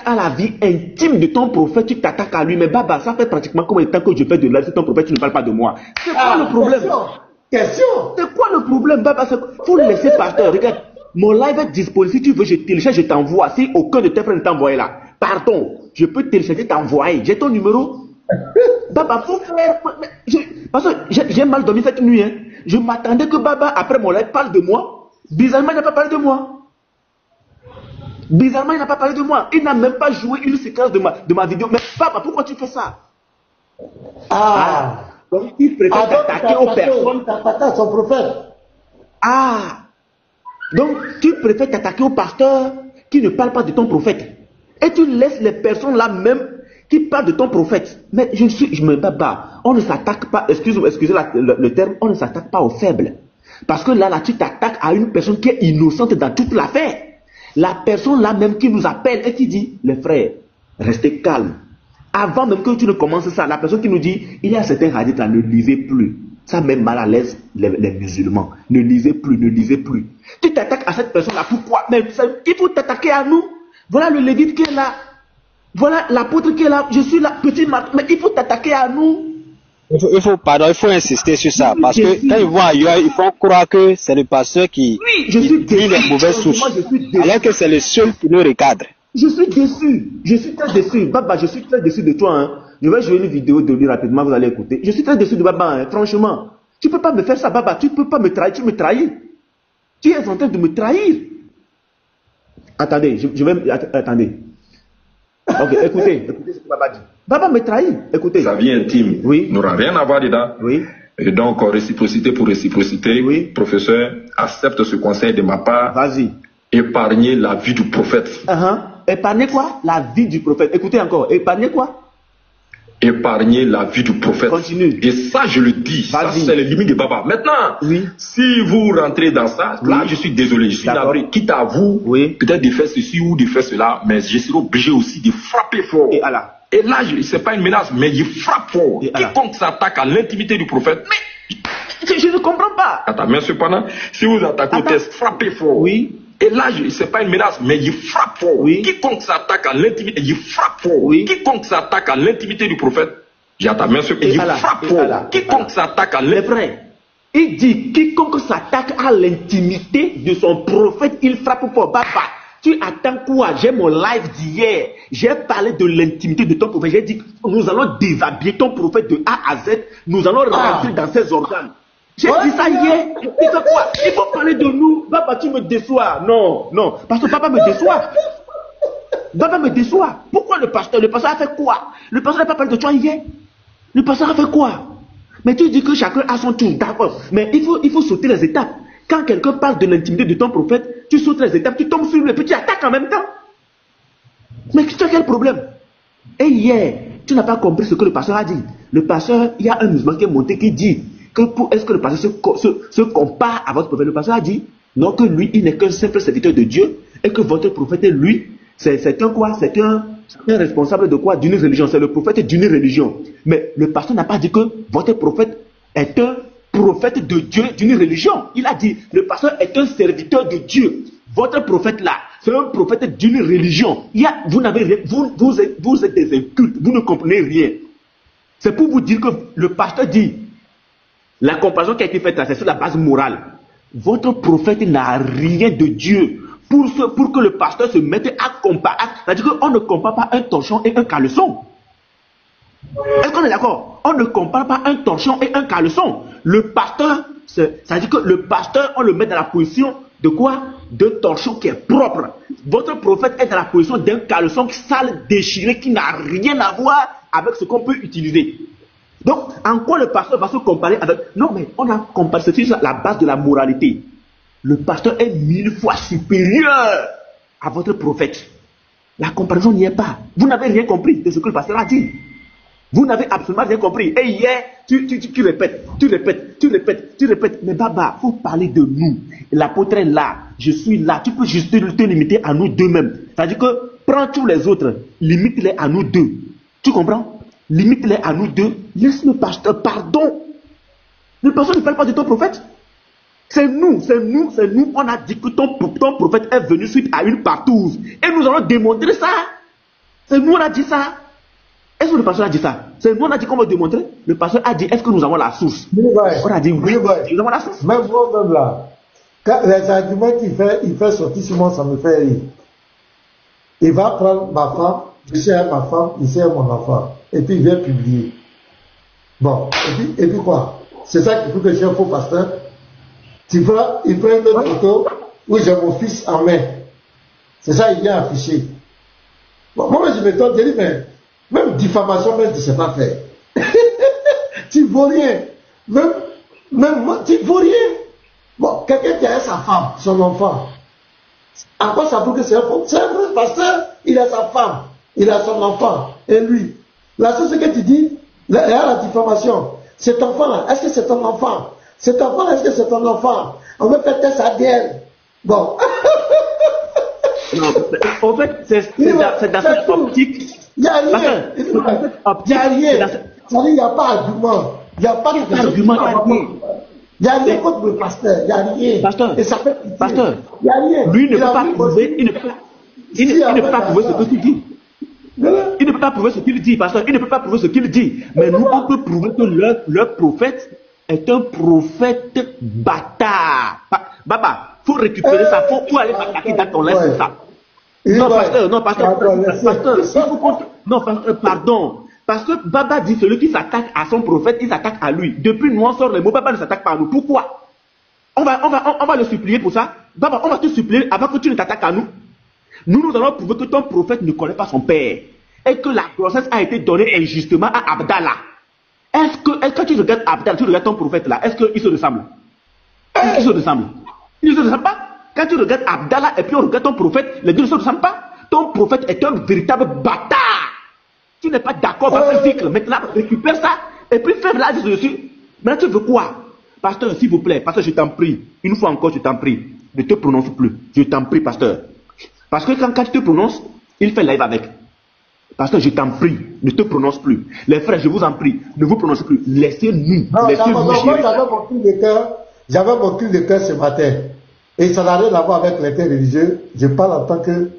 H: à la vie intime de ton prophète, tu t'attaques à lui. Mais Baba, ça fait pratiquement combien de temps que je fais de live sur ton prophète, tu ne parles pas de moi? C'est quoi le problème?
A: Question.
H: C'est quoi le problème, Baba? Faut le laisser, pasteur. Regarde, mon live est disponible. Si tu veux, je télécharge, je t'envoie. Si aucun de tes frères ne t'a envoyé là, pardon, je peux télécharger, t'envoyer. J'ai ton numéro. Baba, faut faire. Parce que j'ai mal dormi cette nuit. Hein. Je m'attendais que Baba, après mon live, parle de moi. Bizarrement, il n'a pas parlé de moi. Bizarrement, il n'a pas parlé de moi. Il n'a même pas joué une séquence de ma vidéo. Mais Baba, pourquoi tu fais ça? Donc, il préfère t'attaquer aux personnes.
A: T'attaquer à son prophète.
H: Donc, tu préfères t'attaquer aux pasteurs qui ne parlent pas de ton prophète. Et tu laisses les personnes là même qui parlent de ton prophète. Mais je me bats. On ne s'attaque pas, excusez le terme, on ne s'attaque pas aux faibles. Parce que là, tu t'attaques à une personne qui est innocente dans toute l'affaire. La personne là même qui nous appelle et qui dit, les frères, restez calmes. Avant même que tu ne commences ça, la personne qui nous dit, il y a certains hadiths là, ne lisez plus. Ça met mal à l'aise les musulmans. Ne lisez plus, ne lisez plus. Tu t'attaques à cette personne là, pourquoi? Mais il faut t'attaquer à nous. Voilà le lévite qui est là. Voilà l'apôtre qui est là. Je suis là, petit Marc. Mais il faut t'attaquer à nous.
G: Il faut insister sur ça. Parce que quand ils vont ailleurs, ils font croire que c'est le pasteur qui dit les mauvaises sources. Alors que c'est le seul qui le recadre.
H: Je suis déçu. Je suis très déçu. Baba, je suis très déçu de toi. Hein. Je vais jouer une vidéo de lui rapidement, vous allez écouter. Je suis très déçu de Baba, hein, franchement. Tu ne peux pas me faire ça, Baba. Tu ne peux pas me trahir. Tu me trahis. Tu es en train de me trahir. Attendez, attendez. Ok, écoutez ce que Baba dit. Baba me trahit. Écoutez.
F: Sa vie intime n'aura rien à voir dedans.
H: Oui.
F: Et donc, réciprocité pour réciprocité.
H: Oui.
F: Professeur, accepte ce conseil de ma part.
H: Vas-y.
F: Épargnez la vie du prophète.
H: Épargnez quoi? La vie du prophète. Écoutez encore. Épargnez quoi?
F: Épargnez la vie du prophète.
H: Continue.
F: Et ça, je le dis. Ça, c'est les limites de Baba. Maintenant, si vous rentrez dans ça, là, je suis désolé. Je suis navré. Quitte à vous, peut-être de faire ceci ou de faire cela, mais je serai obligé aussi de frapper fort.
H: Et là,
F: c'est pas une menace, mais il frappe fort. Quiconque s'attaque à l'intimité du prophète, mais
H: je ne comprends pas.
F: Attends, mais cependant, si vous attaquez au test, frappez fort.
H: Oui.
F: Et là, c'est pas une menace, mais il frappe fort.
H: Oui.
F: Quiconque s'attaque à l'intimité, il frappe fort.
H: Oui.
F: Quiconque s'attaque à l'intimité du prophète, j'attends, mais il frappe fort. Quiconque s'attaque à l'intimité.
H: Il dit, quiconque s'attaque à l'intimité de son prophète, il frappe fort. Baba,
I: Tu attends quoi? J'ai mon live d'hier. J'ai parlé de l'intimité de ton prophète. J'ai dit, nous allons déshabiller ton prophète de A à Z. Nous allons rentrer dans ses organes. J'ai dit ça hier. Tu sais quoi? Il faut parler de nous. Baba, tu me déçois. Non, non. Parce que papa me déçoit. Baba me déçoit. Pourquoi le pasteur a fait quoi? Le pasteur n'a pas parlé de toi hier. Le pasteur a fait quoi? Mais tu dis que chacun a son tour, d'accord. Mais il faut sauter les étapes. Quand quelqu'un parle de l'intimité de ton prophète, tu sautes les étapes, tu tombes sur lui et puis tu attaques en même temps. Mais tu as quel problème? Et hier, tu n'as pas compris ce que le pasteur a dit. Le pasteur, il y a un musulman qui est monté qui dit que est-ce que le pasteur se compare à votre prophète? Le pasteur a dit non, que lui, il n'est qu'un simple serviteur de Dieu et que votre prophète, lui, c'est un quoi? C'est un responsable de quoi? D'une religion. C'est le prophète d'une religion. Mais le pasteur n'a pas dit que votre prophète est un prophète de Dieu d'une religion. Il a dit le pasteur est un serviteur de Dieu. Votre prophète là, c'est un prophète d'une religion. Vous n'avez rien, vous êtes des incultes, vous ne comprenez rien. C'est pour vous dire que le pasteur dit la comparaison qui a été faite là, c'est sur la base morale. Votre prophète n'a rien de Dieu. Pour que le pasteur se mette à comparer. C'est-à-dire qu'on ne compare pas un torchon et un caleçon. Est-ce qu'on est d'accord? On ne compare pas un torchon et un caleçon. Le pasteur, c'est-à-dire que le pasteur, on le met dans la position de quoi? D'un torchon qui est propre. Votre prophète est dans la position d'un caleçon sale, déchiré, qui n'a rien à voir avec ce qu'on peut utiliser. Donc, en quoi le pasteur va se comparer avec... Non, mais on a comparé, c'est sur la base de la moralité. Le pasteur est 1000 fois supérieur à votre prophète. La comparaison n'y est pas. Vous n'avez rien compris de ce que le pasteur a dit. Vous n'avez absolument rien compris. Et hier, tu répètes. Mais Baba, il faut parler de nous. L'apôtre est là, je suis là. Tu peux juste te limiter à nous deux-mêmes. C'est-à-dire que prends tous les autres, limite-les à nous deux. Tu comprends? Limite-les à nous deux. Laisse le pasteur, pardon. Le pasteur ne parle pas de ton prophète. C'est nous, on a dit que ton prophète est venu suite à une partouze. Et nous allons démontrer ça. C'est nous, on a dit ça. Est-ce que le pasteur a dit ça? C'est nous, on a dit qu'on va démontrer. Le pasteur a dit, est-ce que nous avons la source? On a dit oui, nous avons la source.
A: Même vous-même là, les arguments qu'il fait sortir sur moi, ça me fait rire. Il va prendre ma femme, je sais ma femme, il sait mon enfant. Et puis il vient publier. Bon, et puis quoi? C'est ça qu'il faut que je sois faux pasteur. Il prend une autre photo où j'ai mon fils en main. C'est ça, il vient afficher. Bon, moi, je m'étonne, je dis, mais même diffamation, même tu ne sais pas faire. Tu ne vaux rien. Même moi, tu ne vaux rien. Bon, quelqu'un qui a sa femme, son enfant. À quoi ça prouve que c'est un faux? C'est un vrai pasteur, il a sa femme, il a son enfant, et lui. La chose que tu dis, il y a la diffamation. Cet enfant-là, est-ce que c'est ton enfant? Cet enfant, est-ce que c'est ton enfant? On veut faire test ADN. Bon.
I: Non, en fait, c'est dans cette optique.
A: Il n'y a rien. Il n'y a rien. Il n'y a pas d'argument. Il n'y a pas d'argument. Il n'y a rien contre le pasteur. Il n'y a rien.
I: Pasteur.
A: Et ça fait
I: pasteur.
A: Il n'y a rien.
I: Lui ne peut pas prouver. Il ne peut pas prouver ce que tu dis. Il ne peut pas prouver ce qu'il dit, pasteur. Il ne peut pas prouver ce qu'il dit. Mais nous, on peut prouver que leur prophète est un prophète bâtard. Baba, il faut récupérer ça. Il faut aller m'attaquer dans ton laisse ça. Non, pasteur, pardon. Parce que Baba dit celui qui s'attaque à son prophète, il s'attaque à lui. Depuis nous, on sort les mots, Baba ne s'attaque pas à nous. Pourquoi? On va le supplier pour ça. Baba, on va te supplier avant que tu ne t'attaques à nous. Nous allons prouver que ton prophète ne connaît pas son père. Et que la grossesse a été donnée injustement à Abdallah. Est-ce que tu regardes Abdallah, tu regardes ton prophète là, est-ce qu'il se ressemble? Il se ressemble. Il ne se ressemble pas. Quand tu regardes Abdallah et puis on regarde ton prophète, les deux ne se ressemblent pas. Ton prophète est un véritable bâtard. Tu n'es pas d'accord avec le cycle. Maintenant, récupère ça et puis fais la dessus. Maintenant, tu veux quoi? Pasteur, s'il vous plaît, pasteur, je t'en prie. Une fois encore, je t'en prie. Ne te prononce plus. Je t'en prie, pasteur. Parce que quand tu te prononces, il fait live avec. Pasteur, je t'en prie, ne te prononce plus. Les frères, je vous en prie, ne vous prononcez plus. Laissez-nous.
A: J'avais mon cul de cœur ce matin. Et ça n'a rien à voir avec les faits religieux. Je parle en tant que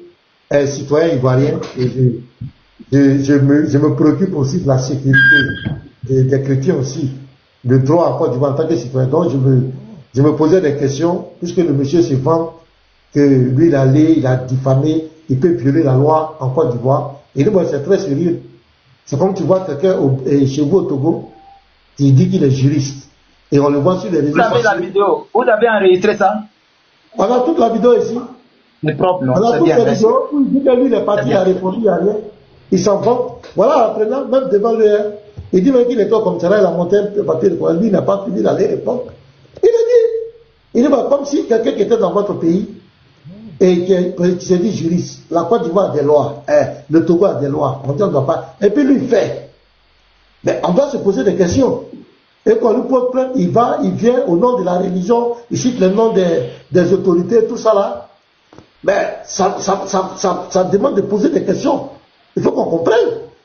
A: citoyen ivoirien. Et je me préoccupe aussi de la sécurité des chrétiens aussi. Le droit à Côte d'Ivoire en tant que citoyen. Donc je me posais des questions, puisque le monsieur se vend que lui, il a diffamé, il peut violer la loi en Côte d'Ivoire. Il dit, bon, c'est très sérieux. C'est comme tu vois quelqu'un chez vous au Togo, il dit qu'il est juriste. Et on le voit sur les réseaux sociaux.
C: Vous avez la vidéo, vous avez enregistré ça?
A: On a toute la vidéo ici.
C: C'est propre, non?
A: On a toute la vidéo où il dit que lui, il est parti, il a répondu, il n'y a rien. Il s'en va. Voilà, après, même devant lui, il dit même qu'il est au commissariat, il a monté un papier de quoi. Lui, il n'a pas fini d'aller répondre. Il dit, bah, comme si quelqu'un qui était dans votre pays et qui se dit juriste, la Côte d'Ivoire a des lois, le Togo a des lois, on dit on ne doit pas. Et puis lui, il fait. Mais on doit se poser des questions. Et quand lui pose plainte, il vient au nom de la religion, il cite le nom des autorités, tout ça là. Mais ça demande de poser des questions. Il faut qu'on comprenne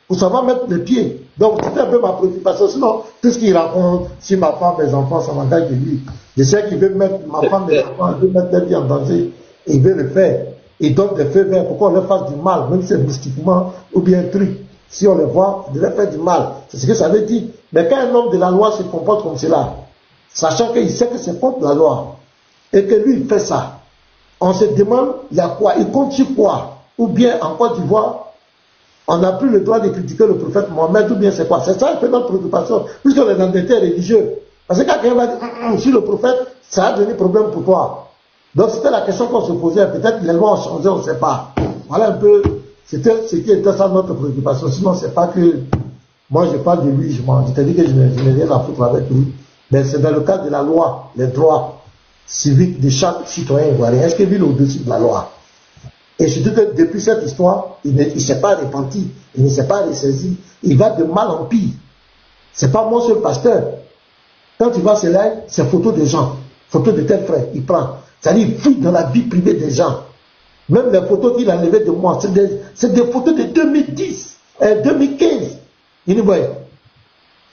A: pour savoir mettre les pieds. Donc c'était un peu ma préoccupation. Sinon, tout ce qu'il raconte, si ma femme, mes enfants, ça m'engage de lui. Je sais qu'il veut mettre ma femme, mes enfants, il veut mettre leur vie en danger. Et il veut le faire. Il donne des feux verts pour qu'on leur fasse du mal, même si c'est mystiquement ou bien un truc. Si on le voit, il devrait faire du mal. C'est ce que ça veut dire. Mais quand un homme de la loi se comporte comme cela, sachant qu'il sait que c'est contre la loi, et que lui, il fait ça, on se demande, il y a quoi? Il compte sur quoi? Ou bien, en Côte d'Ivoire, on n'a plus le droit de critiquer le prophète Mohamed, ou bien c'est quoi? C'est ça un peu notre préoccupation, puisqu'on est dans des terres religieux. Parce que quand quelqu'un va dire, sur le prophète, ça a donné problème pour toi. Donc c'était la question qu'on se posait, peut-être que les lois ont changé, on ne sait pas. Voilà un peu, c'était ça notre préoccupation. Sinon, c'est pas que, moi je parle de lui, je te dis que je n'ai rien à foutre avec lui. Mais c'est dans le cadre de la loi, les droits civiques de chaque citoyen ivoirien. Est-ce qu'il vit au-dessus de la loi? Et surtout que depuis cette histoire, il ne s'est pas repenti, il ne s'est pas ressaisi, il va de mal en pire. C'est pas moi seul pasteur. Quand tu vas se là, c'est photos des gens, photos de tel frère, il prend. C'est-à-dire, il fouille dans la vie privée des gens. Même les photos qu'il a enlevées de moi, c'est des photos de 2010, 2015. Il dit, ouais,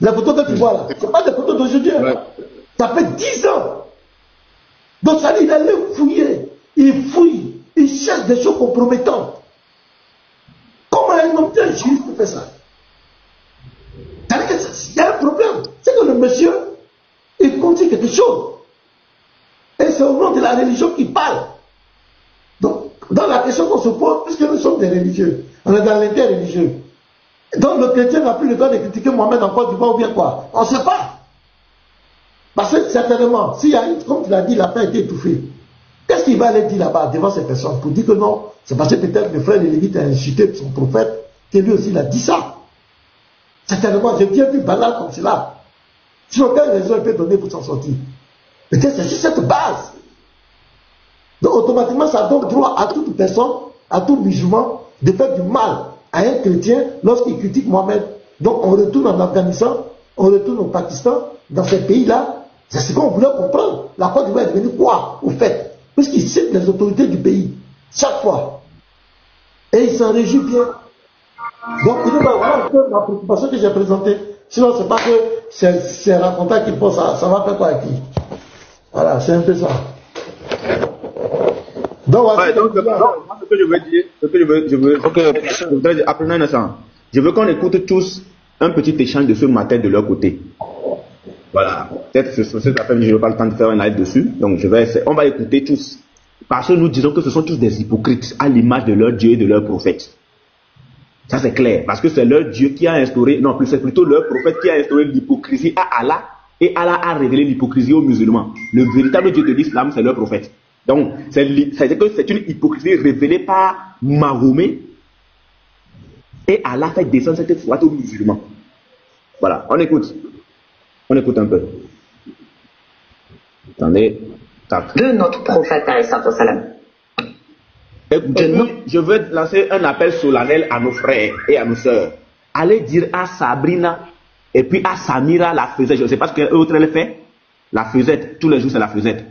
A: la photo que tu vois là, c'est pas des photos d'aujourd'hui. Ouais. Ça fait 10 ans. Donc ça dit, il allait fouiller, il fouille, il cherche des choses compromettantes. Comment un homme d'un juriste peut faire ça? C'est-à-dire qu'il y a un problème. C'est que le monsieur, il contient quelque chose. Et c'est au nom de la religion qu'il parle. Donc, dans la question qu'on se pose, puisque nous sommes des religieux, on est dans l'inter-religieux. Donc le chrétien n'a plus le droit de critiquer Mohamed en Côte d'Ivoire ou bien quoi? On ne sait pas. Parce que certainement, s'il y a, comme tu l'as dit, la paix a été étouffée. Qu'est-ce qu'il va aller dire là-bas devant ces personnes pour dire que non, c'est parce que peut-être le frère de Lévite a insulté son prophète, que lui aussi il a dit ça. Certainement, j'ai bien vu banal comme cela. Sinon, quelle raison il peut donner pour s'en sortir? Peut-être c'est juste cette base. Donc automatiquement, ça donne droit à toute personne, à tout musulman, de faire du mal à un chrétien lorsqu'il critique Mohamed. Donc on retourne en Afghanistan, on retourne au Pakistan, dans ces pays-là. C'est ce qu'on voulait comprendre. La Côte d'Ivoire est devenue quoi, au fait? Puisqu'il cite les autorités du pays, chaque fois. Et il s'en réjouit bien. Donc il dit, ben, voilà un peu la préoccupation que j'ai présentée. Sinon, c'est pas que c'est racontant qu'il pense, ça va faire quoi avec lui. Voilà, c'est un peu ça. Donc,
H: moi, ce que je veux dire, apprenez un instant. Je veux qu'on écoute tous un petit échange de ce matin de leur côté. Voilà. Peut-être que cet après-midi, je n'ai pas le temps de faire un live dessus. Donc, on va écouter tous. Parce que nous disons que ce sont tous des hypocrites à l'image de leur Dieu et de leur prophète. Ça, c'est clair. Parce que c'est leur Dieu qui a instauré, non, c'est plutôt leur prophète qui a instauré l'hypocrisie à Allah. Et Allah a révélé l'hypocrisie aux musulmans. Le véritable Dieu de l'islam, c'est leur prophète. Donc, c'est-à-dire que c'est une hypocrisie révélée par Mahomet. Et Allah fait descendre cette foi aux musulmans. Voilà, on écoute. On écoute un peu. Attendez. Tac.
J: De notre prophète,
H: je veux lancer un appel solennel à nos frères et à nos sœurs. Allez dire à Sabrina et puis à Samira la faisette. Je ne sais pas ce que l'autre elle fait. La faisette, tous les jours c'est la faisette.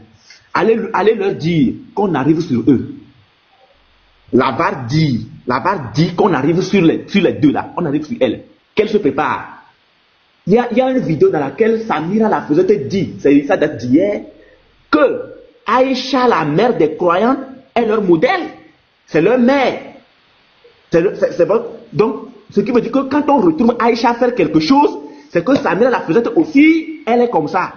H: Allez leur dire qu'on arrive sur eux. La barre dit qu'on arrive sur les deux là. On arrive sur elle. Qu'elle se prépare. Il y a une vidéo dans laquelle Samira la faisette dit, ça date d'hier, que Aïcha, la mère des croyants, est leur modèle. C'est leur mère. C'est bon. Donc, ce qui veut dire que quand on retourne Aïcha faire quelque chose, c'est que Samira la faisette aussi, elle est comme ça.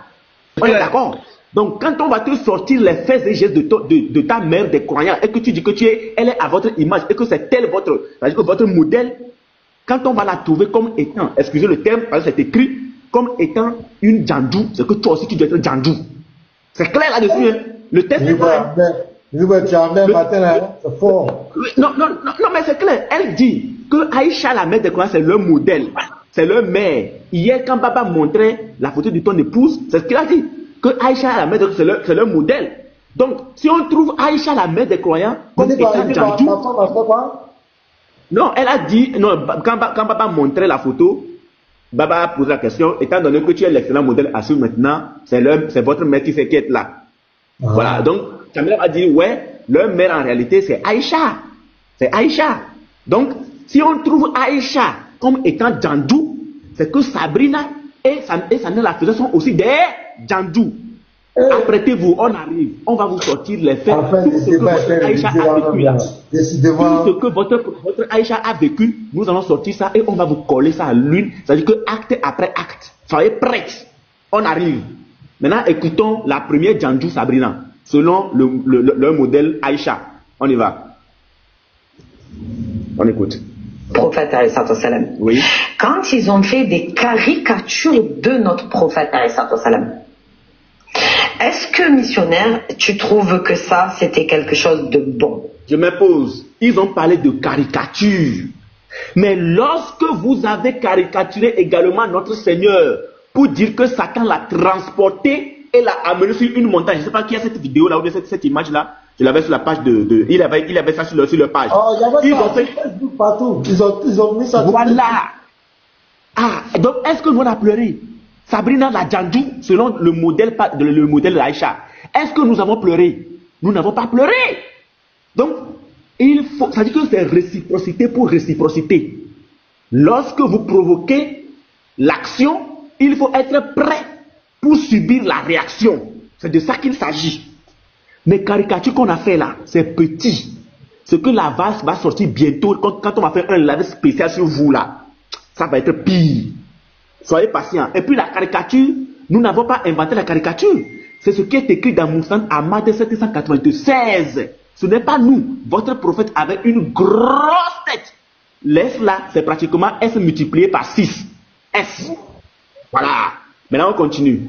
H: On est d'accord?
I: Donc, quand on va te sortir les faits et gestes de ta mère des croyants et que tu dis que elle est à votre image et que c'est elle votre modèle, quand on va la trouver comme étant, excusez le terme, parce que c'est écrit, comme étant une djandou, c'est que toi aussi tu dois être djandou. C'est clair là-dessus, hein? Le texte est clair.
A: C'est fort.
I: Non, mais c'est clair. Elle dit que Aïcha, la mère des croyants, c'est leur modèle. C'est leur mère. Hier, quand Baba montrait la photo de ton épouse, c'est ce qu'il a dit. Que Aïcha, la mère des croyants, c'est leur modèle. Donc, si on trouve Aïcha, la mère des croyants, comme étant djandou. Non, elle a dit, non, quand Baba montrait la photo, Baba a posé la question, étant donné que tu es l'excellent modèle à suivre maintenant, c'est votre mère qui est là. Voilà, donc, Kamila a dit, ouais, leur mère en réalité c'est Aïcha. C'est Aïcha. Donc, si on trouve Aïcha comme étant djandou, c'est que Sabrina et Sanel la faisaient sont aussi des djandou. Apprêtez-vous, on arrive, on va vous sortir les faits. Tout ce que votre Aïcha a vécu là. Tout ce que votre Aïcha a vécu, nous allons sortir ça et on va vous coller ça à l'une. C'est-à-dire que acte après acte, soyez prêts. On arrive. Maintenant, écoutons la première djandou Sabrina, selon le modèle Aïcha. On y va. On écoute.
J: Prophète alayhi salam.
I: Oui.
J: Quand ils ont fait des caricatures de notre prophète alayhi salam, est-ce que, missionnaire, tu trouves que ça, c'était quelque chose de bon?
I: Je me pose. Ils ont parlé de caricature. Mais lorsque vous avez caricaturé également notre Seigneur pour dire que Satan l'a transporté et l'a amené sur une montagne, je ne sais pas qui a cette vidéo-là ou cette image-là, je l'avais sur la page il avait ça sur leur page.
A: Oh, ils ont fait Facebook partout. Ils ont mis ça.
I: Voilà. Ah, donc est-ce que nous on a pleuré? Sabrina la djandou, selon le modèle d'Aïcha. Est-ce que nous avons pleuré? Nous n'avons pas pleuré. Donc, ça dit que c'est réciprocité pour réciprocité. Lorsque vous provoquez l'action, il faut être prêt pour subir la réaction. C'est de ça qu'il s'agit. Les caricatures qu'on a fait là, c'est petit. Ce que la vase va sortir bientôt, quand on va faire un live spécial sur vous là, ça va être pire. Soyez patients. Et puis la caricature, nous n'avons pas inventé la caricature. C'est ce qui est écrit dans Moussan Ahmad 796. Ce n'est pas nous. Votre prophète avait une grosse tête. L'S là, c'est pratiquement S multiplié par 6. S. Voilà. Maintenant on continue.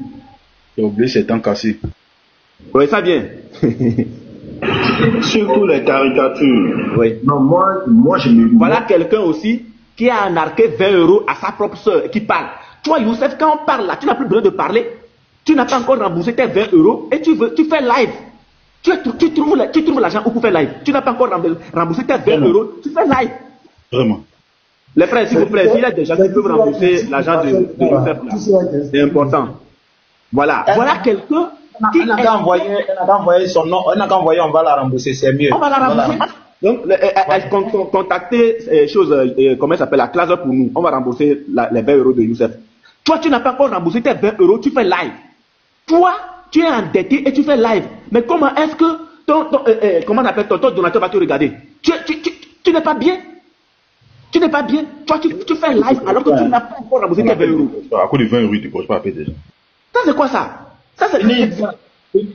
D: J'ai oublié ces temps cassés.
I: Oui, ça vient.
H: Surtout les caricatures.
I: Oui.
H: Non, moi je me...
I: Voilà quelqu'un aussi qui a narqué 20 € à sa propre soeur et qui parle. Toi, Youssef, quand on parle là, tu n'as plus besoin de parler. Tu n'as pas encore remboursé tes 20 € et tu fais live. Tu trouves l'argent où pour faire live. Tu n'as pas encore remboursé tes 20 €, tu fais live.
D: Vraiment.
I: Les frères, s'il vous plaît, s'il y a des gens qui peuvent rembourser l'argent de Youssef là, c'est important. Voilà. Voilà quelqu'un qui
C: on n'a qu'à envoyer son nom, on n'a qu'à envoyer, on va la rembourser, c'est mieux.
I: On va la rembourser. Donc, contactez comment ça s'appelle, la classe pour nous. On va rembourser les 20 € de Youssef. Toi, tu n'as pas encore remboursé tes 20 €, tu fais live. Toi, tu es endetté et tu fais live. Mais comment est-ce que comment on appelle ton donateur va te regarder? Tu n'es pas bien. Tu n'es pas bien. Toi, tu fais live alors que tu n'as pas encore remboursé tes 20 €.
D: À cause de 20 €, tu ne peux pas payer déjà.
I: Ça, c'est quoi ça? Ça, c'est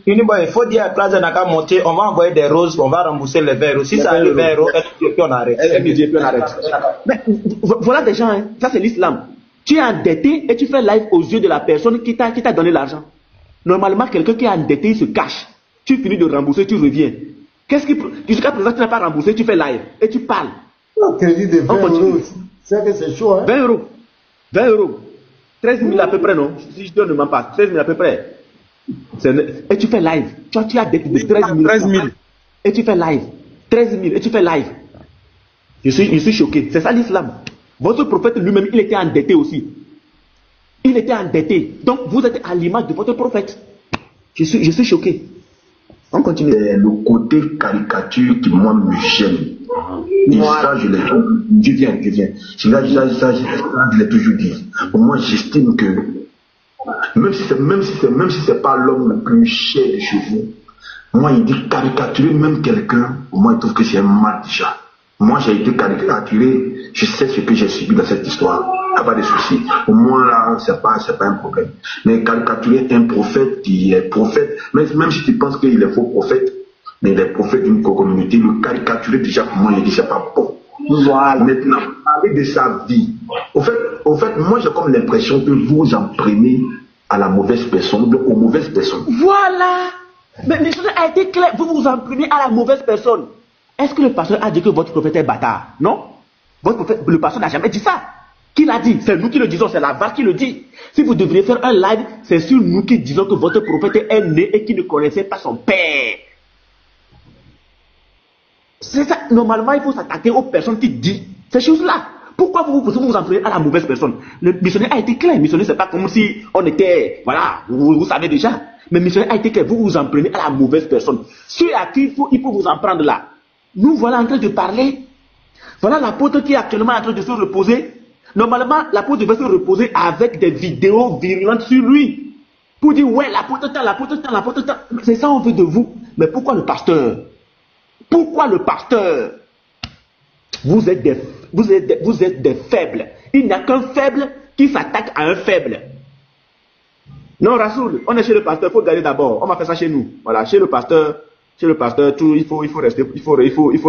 C: il faut dire à Classe n'a qu'à monter, on va envoyer des roses, on va rembourser les 20 €. Si ça arrive 20 €, puis on arrête.
I: Mais voilà des gens, hein. Ça c'est l'islam. Tu es endetté et tu fais live aux yeux de la personne qui t'a donné l'argent. Normalement, quelqu'un qui est endetté, il se cache. Tu finis de rembourser, tu reviens. Jusqu'à présent, tu n'as pas remboursé, tu fais live et tu parles.
A: Le crédit de 20 € aussi. C'est que c'est chaud, hein.
I: 20 €. 20 €. 13 000 à peu près, non? Si je ne mens pas, 13 000 à peu près. Et tu fais live. Toi, tu as dette de 13 000.
C: 13 000.
I: Et tu fais live. 13 000 et tu fais live. Je suis choqué. C'est ça l'islam. Votre prophète lui-même, il était endetté aussi. Il était endetté. Donc, vous êtes à l'image de votre prophète. Je suis choqué. On continue.
H: C'est le côté caricature qui, moi, me gêne. Et ça, je viens. Ça, je l'ai toujours dit. Pour moi, j'estime que, même si c'est pas l'homme le plus cher de chez vous, moi, il dit caricaturer même quelqu'un, pour moi, il trouve que c'est un mal déjà.
F: Moi, j'ai été caricaturé. Je sais ce que j'ai subi dans cette histoire. Il n'y a pas de souci. Au moins, là, c'est pas un problème. Mais caricaturer un prophète qui est prophète, même si tu penses qu'il est faux prophète, mais il est prophète d'une communauté, le caricaturer déjà, pour moi, il dit c'est pas bon. Voilà. Maintenant, parler de sa vie. Au fait, moi, j'ai comme l'impression que vous en prenez à la mauvaise personne, donc aux mauvaises personnes.
I: Voilà. Mais cela a été clair. Vous vous en prenez à la mauvaise personne. Est-ce que le pasteur a dit que votre prophète est bâtard? Non. Le pasteur n'a jamais dit ça. Qui l'a dit? C'est nous qui le disons, c'est la VAR qui le dit. Si vous devriez faire un live, c'est sur nous qui disons que votre prophète est né et qui ne connaissait pas son père. C'est ça. Normalement, il faut s'attaquer aux personnes qui disent ces choses-là. Pourquoi vous vous en prenez à la mauvaise personne? Le missionnaire a été clair. Le missionnaire, c'est pas comme si on était... Voilà, vous savez déjà. Mais le missionnaire a été clair. Vous vous en prenez à la mauvaise personne. Ceux à qui il faut vous en prendre là. Nous voilà en train de parler. Voilà l'apôtre qui est actuellement en train de se reposer. Normalement, l'apôtre devait se reposer avec des vidéos virulentes sur lui. Pour dire, ouais, l'apôtre tant. C'est ça on veut de vous. Mais pourquoi le pasteur? Pourquoi le pasteur? Vous êtes des faibles. Il n'y a qu'un faible qui s'attaque à un faible. Non, Rassoul, on est chez le pasteur, il faut garder d'abord. On va faire ça chez nous. Voilà, chez le pasteur, tout, il faut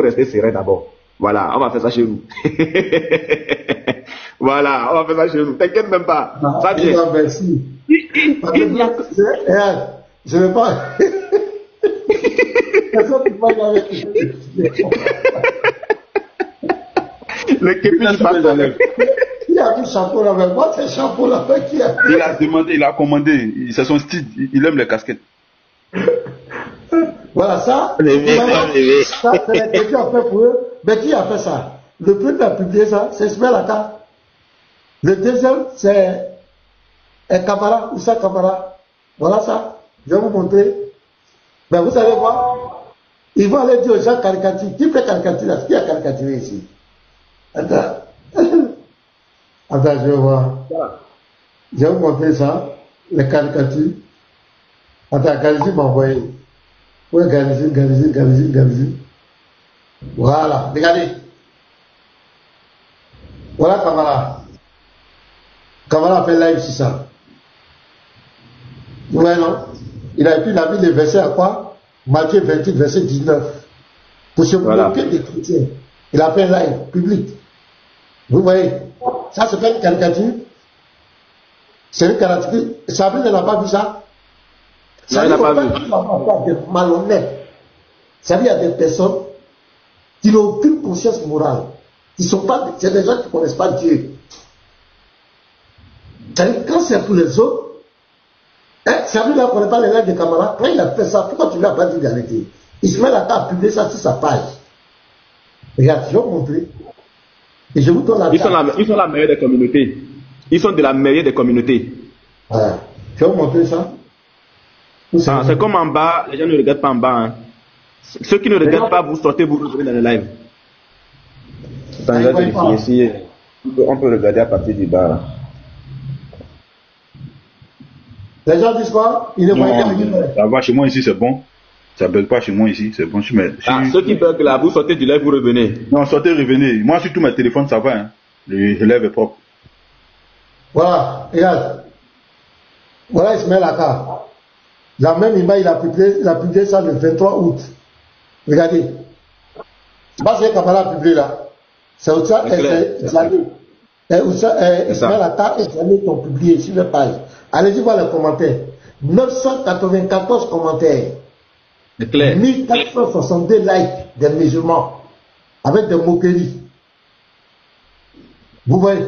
I: rester serein d'abord. Voilà, on va faire ça chez nous. Voilà, on va faire ça chez nous. T'inquiète même pas. Ça vient.
A: Merci.
I: Il n'y a que...
A: Je ne vais pas...
I: Le képi du pasteur.
A: Il a du chapeau là, mais moi, c'est chapeau là, qui a...
K: Il a commandé, c'est son style, il aime les casquettes.
A: Voilà, ça, c'est les qui ont fait pour eux. Mais qui a fait ça? Le premier a publié ça, c'est Ismaël Aka. Le deuxième, c'est Kamara, Oussa Kamara. Voilà ça, je vais vous montrer. Mais vous savez quoi? Ils vont aller dire aux gens caricature. Qui fait caricature là? Qui a caricaturé ici? Attends. Attends, je vais voir. Je vais vous montrer ça, les caricatures. Attends, Galizi m'a envoyé. Oui, Galizi. Voilà, regardez. Voilà Kamara. Kamara fait live sur ça. Ouais, non? Il a mis les versets à quoi? Matthieu 28, verset 19. Pour se moquer des chrétiens. Il a fait un live public. Vous voyez? Ça, c'est pas une caricature. C'est une caricature. Sabrina n'a pas vu ça? Ça n'a pas vu. Des malhonnêtes. Ça veut dire qu'il y a des personnes qui n'ont aucune conscience morale. C'est des gens qui ne connaissent pas Dieu. C'est-à-dire quand c'est pour les autres, Sabrina ne connaît pas les règles de Kamara. Quand il a fait ça, pourquoi tu ne lui as pas dit d'arrêter? Ismaël a publié ça sur sa page. Regarde, je vais vous montrer. Et je vous donne la
I: ils sont la meilleure des communautés. Ils sont de la meilleure des communautés.
A: Ouais. Je vais vous montrer ça.
I: C'est comme en bas, les gens ne regardent pas en bas. Hein. Ceux qui ne regardent pas, vous sortez, vous revenez dans le live. Attends, je vais vérifier ici. On peut regarder à partir du bas. Là.
A: Les gens disent quoi? Ils ne voient pas.
K: Ça va chez moi ici, c'est bon. Ça bug pas chez moi ici, c'est bon.
I: Ceux qui bug là, vous sortez du live, vous revenez.
K: Non, sortez, revenez. Moi, sur tous mes téléphones, ça va. Hein. Le live est propre.
A: Voilà, regarde. Voilà Ismaël Aka. La même image, il a publié ça le 23 août. Regardez. C'est pas ce que Kamara a publié là. C'est ça, Ismaël Aka et Zalé qui ont publié sur leur page. Allez-y voir les commentaires. 994 commentaires. 1462 likes des musulmans. Avec des moqueries. Vous voyez?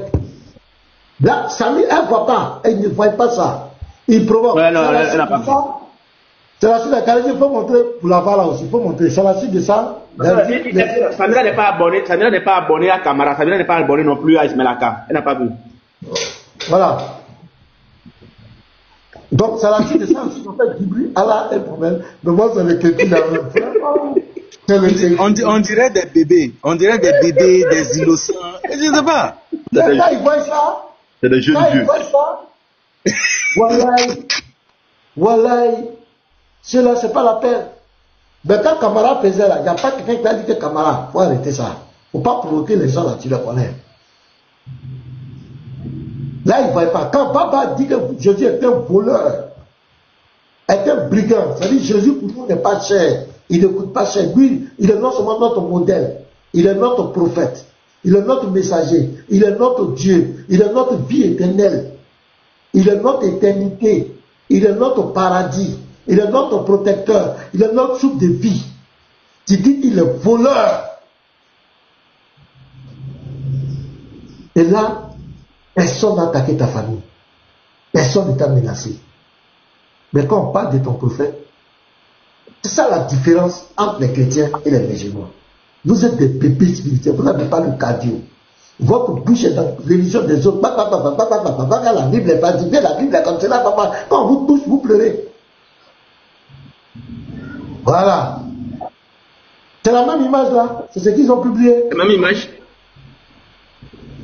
A: Là, Samy, elle ne voit pas. Elle ne voit pas ça. Il provoque.
I: Ouais, non, elle n'a pas vu.
A: C'est la suite de la il faut montrer pour la voir là aussi. Il faut montrer. C'est la suite de ça.
I: Samira n'est pas abonnée à Kamara. Samira n'est pas abonnée non plus à Ismaël Aka. Elle n'a pas vu.
A: Voilà. Donc, c'est la suite de ça aussi. En fait, du bruit. Allah est un problème. Mais moi, c'est le képi là.
L: On dirait des bébés. On dirait des bébés, des innocents. Je ne sais pas.
A: Quand ils voient ça.
K: C'est des jeunes vieux.
A: Voilà. Cela, c'est pas la peine. Mais quand Kamara faisait là, il n'y a pas quelqu'un qui a dit que Kamara, il faut arrêter ça. faut pas provoquer les gens là, tu les connais. Là, il ne voit pas. Quand Baba dit que Jésus est un voleur, est un brigand, ça dit Jésus pour nous n'est pas cher, il ne coûte pas cher. Lui, il est non seulement notre modèle, il est notre prophète, il est notre messager, il est notre Dieu, il est notre vie éternelle, il est notre éternité, il est notre paradis, il est notre protecteur, il est notre souffle de vie. Tu dis qu'il est voleur. Et là, personne n'a attaqué ta famille. Personne ne t'a menacé. Mais quand on parle de ton prophète, c'est ça la différence entre les chrétiens et les musulmans. Vous êtes des bébés spirituels, vous n'avez pas le cardio. Votre bouche est dans la religion des autres. La Bible est pas dit, la Bible est comme cela. Quand on vous touche, vous pleurez. Voilà. C'est la même image là. C'est ce qu'ils ont publié.
I: La même image.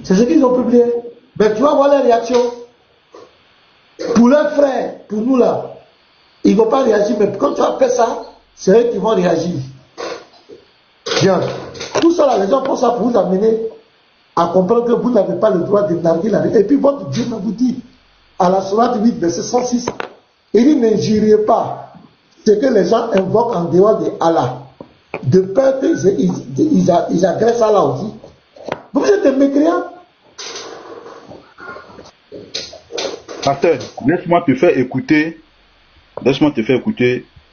A: C'est ce qu'ils ont publié. Mais tu vas voir les réactions. Pour leurs frères, pour nous là, ils ne vont pas réagir. Mais quand tu as fait ça, c'est eux qui vont réagir. Bien. Tout ça là, les gens font ça pour vous amener à comprendre que vous n'avez pas le droit de narguer la vie. Et puis votre Dieu vous dit, à la sourate 8, verset 106, il dit n'injuriez pas ce que les gens invoquent en dehors de Allah. De peur qu'ils agressent Allah aussi. Vous êtes des mécréants.
K: Pasteur, laisse-moi te faire écouter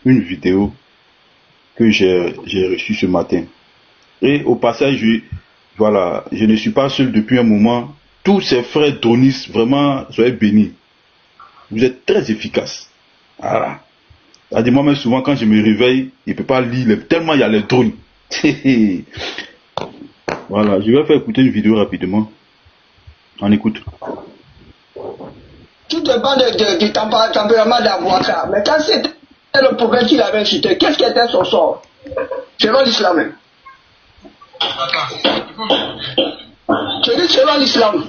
K: une vidéo que j'ai reçue ce matin. Et au passage, voilà, je ne suis pas seul depuis un moment. Tous ces frères dronistes, vraiment, soyez bénis. Vous êtes très efficaces. Voilà. Moi-même, souvent, quand je me réveille, il ne peut pas lire, tellement il y a les drones. Voilà, je vais faire écouter une vidéo rapidement. On écoute.
M: Tout dépend du tempérament d'Abouakar. Mais quand c'était le prophète qui l'avait cité, qu'est-ce qui était son sort? Selon l'islam. Je dis selon l'islam.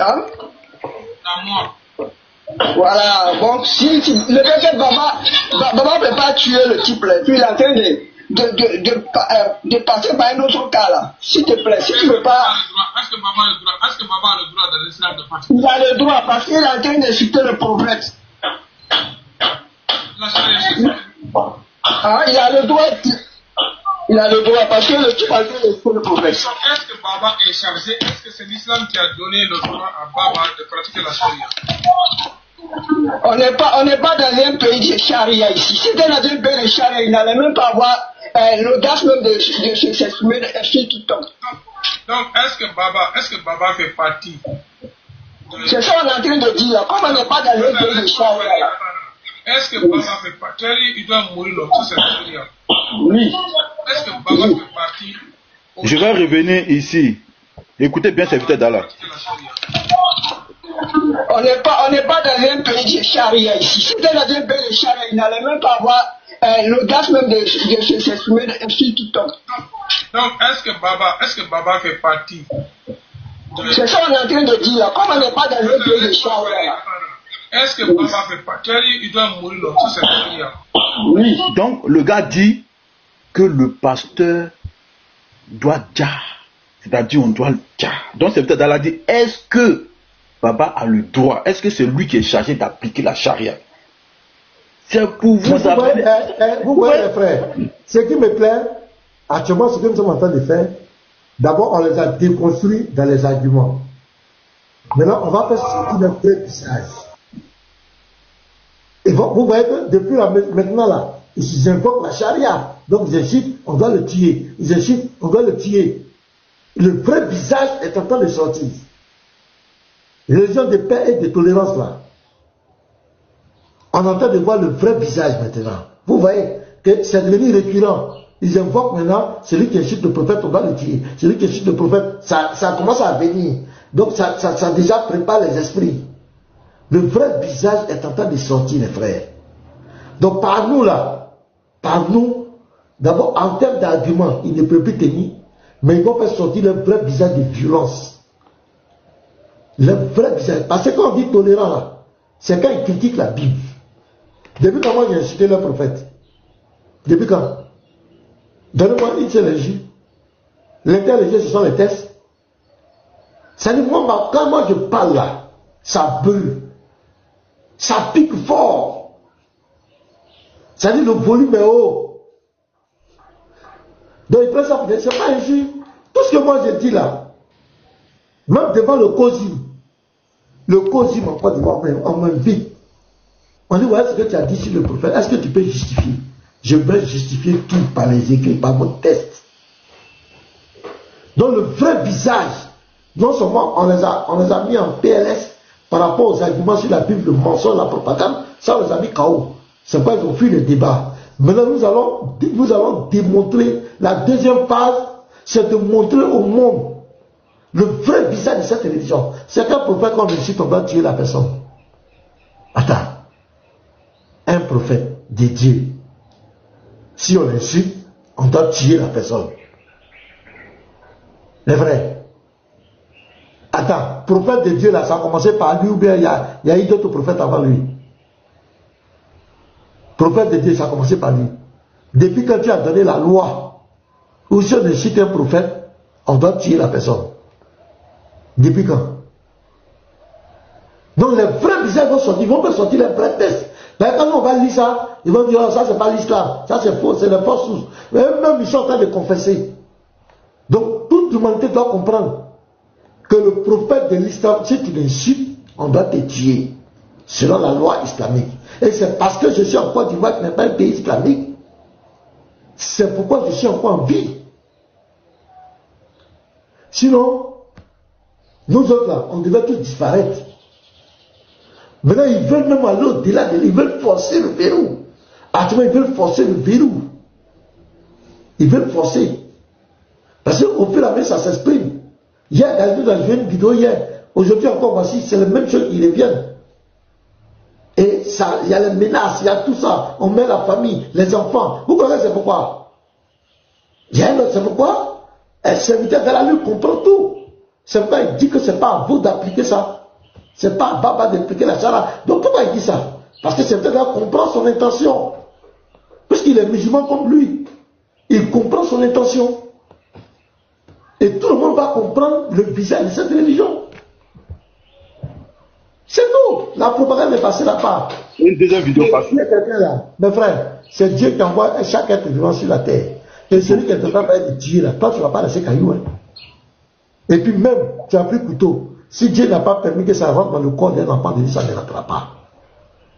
M: Hein? Voilà, bon, si le fait que Baba ne peut pas tuer le type là, puis il est en train de passer par un autre cas là. S'il te plaît, si tu ne veux pas. Est-ce que Baba a le droit dans l'islam de partir? Il a le droit parce qu'il est en train d'insulter le prophète. Ah, il a le droit. Il a le droit parce que le type a été le prophète. Est-ce que Baba est chargé? Est-ce que c'est l'islam qui a donné le droit à Baba de pratiquer la charia? On n'est pas dans un pays de charia ici. Si c'était dans un pays de charia, il n'allait même pas avoir l'audace même de s'exprimer ainsi tout le temps. Donc, est-ce que Baba fait partie? C'est ça qu'on est en train de dire. Comme on n'est pas dans un pays de charia. Est-ce que Baba fait partie? Il doit mourir dans tout cette charia. Oui. Est-ce que Baba fait partie?
K: Je vais revenir ici. Écoutez bien, serviteur d'Allah.
M: On n'est pas dans un pays de charia ici. Si c'était dans un pays de charia, il n'allait même pas avoir l'audace même de s'exprimer ainsi tout le temps. Donc, est-ce que Baba fait partie? C'est ça qu'on est en train de dire. Comme on n'est pas dans un pays de charia. Est-ce que Baba fait partie? Il doit mourir dans tout cette charia.
K: Oui. Donc, le gars dit que le pasteur doit dire. C'est-à-dire, on doit le dire. Donc, c'est peut-être Allah dit, est-ce que Baba a le droit? Est-ce que c'est lui qui est chargé d'appliquer la charia? C'est pour vous.
A: Vous voyez les frères, ce qui me plaît, actuellement, ce que nous sommes en train de faire, d'abord, on les a déconstruits dans les arguments. Maintenant, on va faire sortir un vrai visage. Et vous voyez que depuis maintenant, là, ils invoquent la charia. Donc, ils incitent, on doit le tuer. Ils incitent, on doit le tuer. Le vrai visage est en train de sortir. Religion de paix et de tolérance là. On est en train de voir le vrai visage maintenant. Vous voyez que c'est devenu récurrent. Ils invoquent maintenant celui qui insulte le prophète, on doit le tuer. Celui qui insulte le prophète, ça commence à venir. Donc ça déjà prépare les esprits. Le vrai visage est en train de sortir, les frères. Donc par nous là, d'abord en termes d'arguments, ils ne peuvent plus tenir, mais ils vont faire sortir le vrai visage de violence. Le vrai visage. Parce que quand on dit tolérant là, c'est quand ils critiquent la Bible. Depuis quand moi j'ai insulté le prophète? Depuis quand? Donnez-moi une seule injure. L'interreligieux, ce sont les tests. Ça dit, moi, quand moi je parle là, ça brûle. Ça pique fort. Ça dit, le volume est haut. Donc, il prend ça pour dire, c'est pas injure. Tout ce que moi je dis là, même devant le COSIM en Côte d'Ivoire, on m'invite. On dit, voilà ce que tu as dit sur le prophète. Est-ce que tu peux justifier? Je vais justifier tout par les écrits, par mon test. Donc le vrai visage, non seulement on les a mis en PLS par rapport aux arguments sur la Bible, le mensonge, la propagande, ça on les a mis KO. C'est pourquoi ils ont fui le débat. Maintenant nous allons démontrer, la deuxième phase, c'est de montrer au monde le vrai visage de cette religion. C'est qu'un prophète, quand on réussit, on doit tuer la personne. Attends. Un prophète de Dieu, si on l'insulte, on doit tuer la personne. C'est vrai. Attends, prophète de Dieu là, ça a commencé par lui ou bien il y a eu d'autres prophètes avant lui? Prophète de Dieu, ça a commencé par lui. Depuis quand tu as donné la loi, où si on insulte un prophète, on doit tuer la personne. Depuis quand? Donc les vrais visages vont sortir, ils vont pas sortir les vrais tests. Mais quand on va lire ça, ils vont dire, oh, ça c'est pas l'islam, ça c'est faux, c'est les fausses sources. Mais eux-mêmes, ils sont en train de confesser. Donc toute l'humanité doit comprendre que le prophète de l'islam, si tu l'insultes, on doit te tuer, selon la loi islamique. Et c'est parce que je suis en Côte d'Ivoire, qui n'est pas un pays islamique. C'est pourquoi je suis encore en vie. Sinon, nous autres là, on devait tous disparaître. Maintenant, ils veulent même aller au-delà, ils veulent forcer le verrou. Actuellement, ils veulent forcer le verrou. Ils veulent forcer. Parce qu'au fur et à mesure, ça s'exprime. Hier, nous avons vu une vidéo hier. Aujourd'hui encore, voici, c'est la même chose qui revient. Et ça, il y a les menaces, il y a tout ça. On met la famille, les enfants. Vous connaissez c'est pourquoi? Il y a un autre, c'est pourquoi? Un serviteur de la lutte comprend tout. C'est pourquoi il dit que ce n'est pas à vous d'appliquer ça. Ce n'est pas à Baba d'appliquer la chara. Donc pourquoi il dit ça? Parce que c'est peut-être comprend son intention. Puisqu'il est musulman comme lui. Il comprend son intention. Et tout le monde va comprendre le visage de cette religion. C'est tout. La propagande est passée là-bas.
K: Une deuxième vidéo passée.
A: Il y a quelqu'un là. Mes frères, c'est Dieu qui envoie chaque être vivant sur la terre. Et celui qui est en train de Dieu là, toi tu ne vas pas laisser caillou. Hein. Et puis même, tu as pris couteau. Si Dieu n'a pas permis que ça rentre dans le corps d'un enfant de lui, ça ne rentrera pas.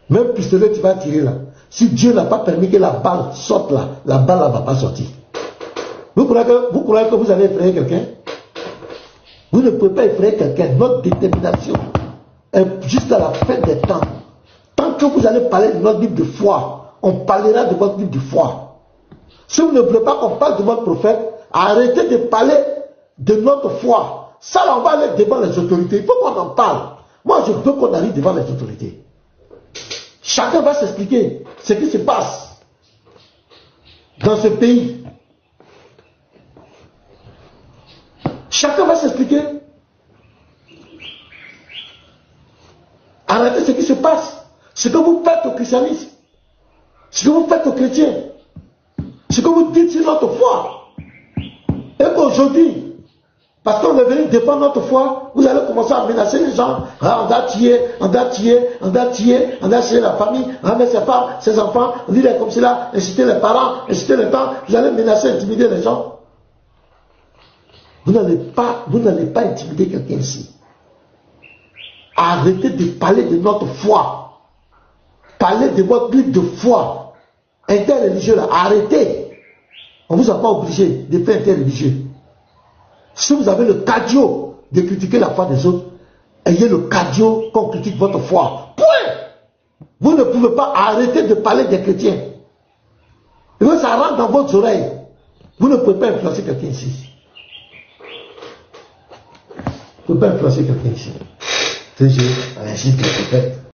A: Même pistolet, tu vas tirer là. Si Dieu n'a pas permis que la balle sorte là, la balle ne va pas sortir. Vous croyez que vous allez effrayer quelqu'un? Vous ne pouvez pas effrayer quelqu'un. Notre détermination est juste à la fin des temps. Tant que vous allez parler de notre livre de foi, on parlera de votre livre de foi. Si vous ne voulez pas qu'on parle de votre prophète, arrêtez de parler de notre foi. Ça, là, on va aller devant les autorités. Il faut qu'on en parle. Moi, je veux qu'on arrive devant les autorités. Chacun va s'expliquer ce qui se passe dans ce pays. Chacun va s'expliquer. Arrêtez ce qui se passe. Ce que vous faites au christianisme. Ce que vous faites aux chrétiens. Ce que vous dites sur notre foi. Et qu'aujourd'hui, parce qu'on est venu défendre notre foi, vous allez commencer à menacer les gens. Ah, on doit tuer, on doit tuer, on doit tuer, on doit tuer la famille, on doit mettre ses femmes, ses enfants, on dit comme cela, inciter les parents, inciter les temps, vous allez menacer, intimider les gens. Vous n'allez pas intimider quelqu'un ici. Arrêtez de parler de notre foi. Parlez de votre livre de foi. Interreligieux là, arrêtez. On ne vous a pas obligé de faire interreligieux. Si vous avez le cardio de critiquer la foi des autres, ayez le cardio qu'on critique votre foi. Point. Vous ne pouvez pas arrêter de parler des chrétiens. Et puis ça rentre dans votre oreille. Vous ne pouvez pas influencer quelqu'un ici. Vous ne pouvez pas influencer quelqu'un ici. C'est juste un site de prophète.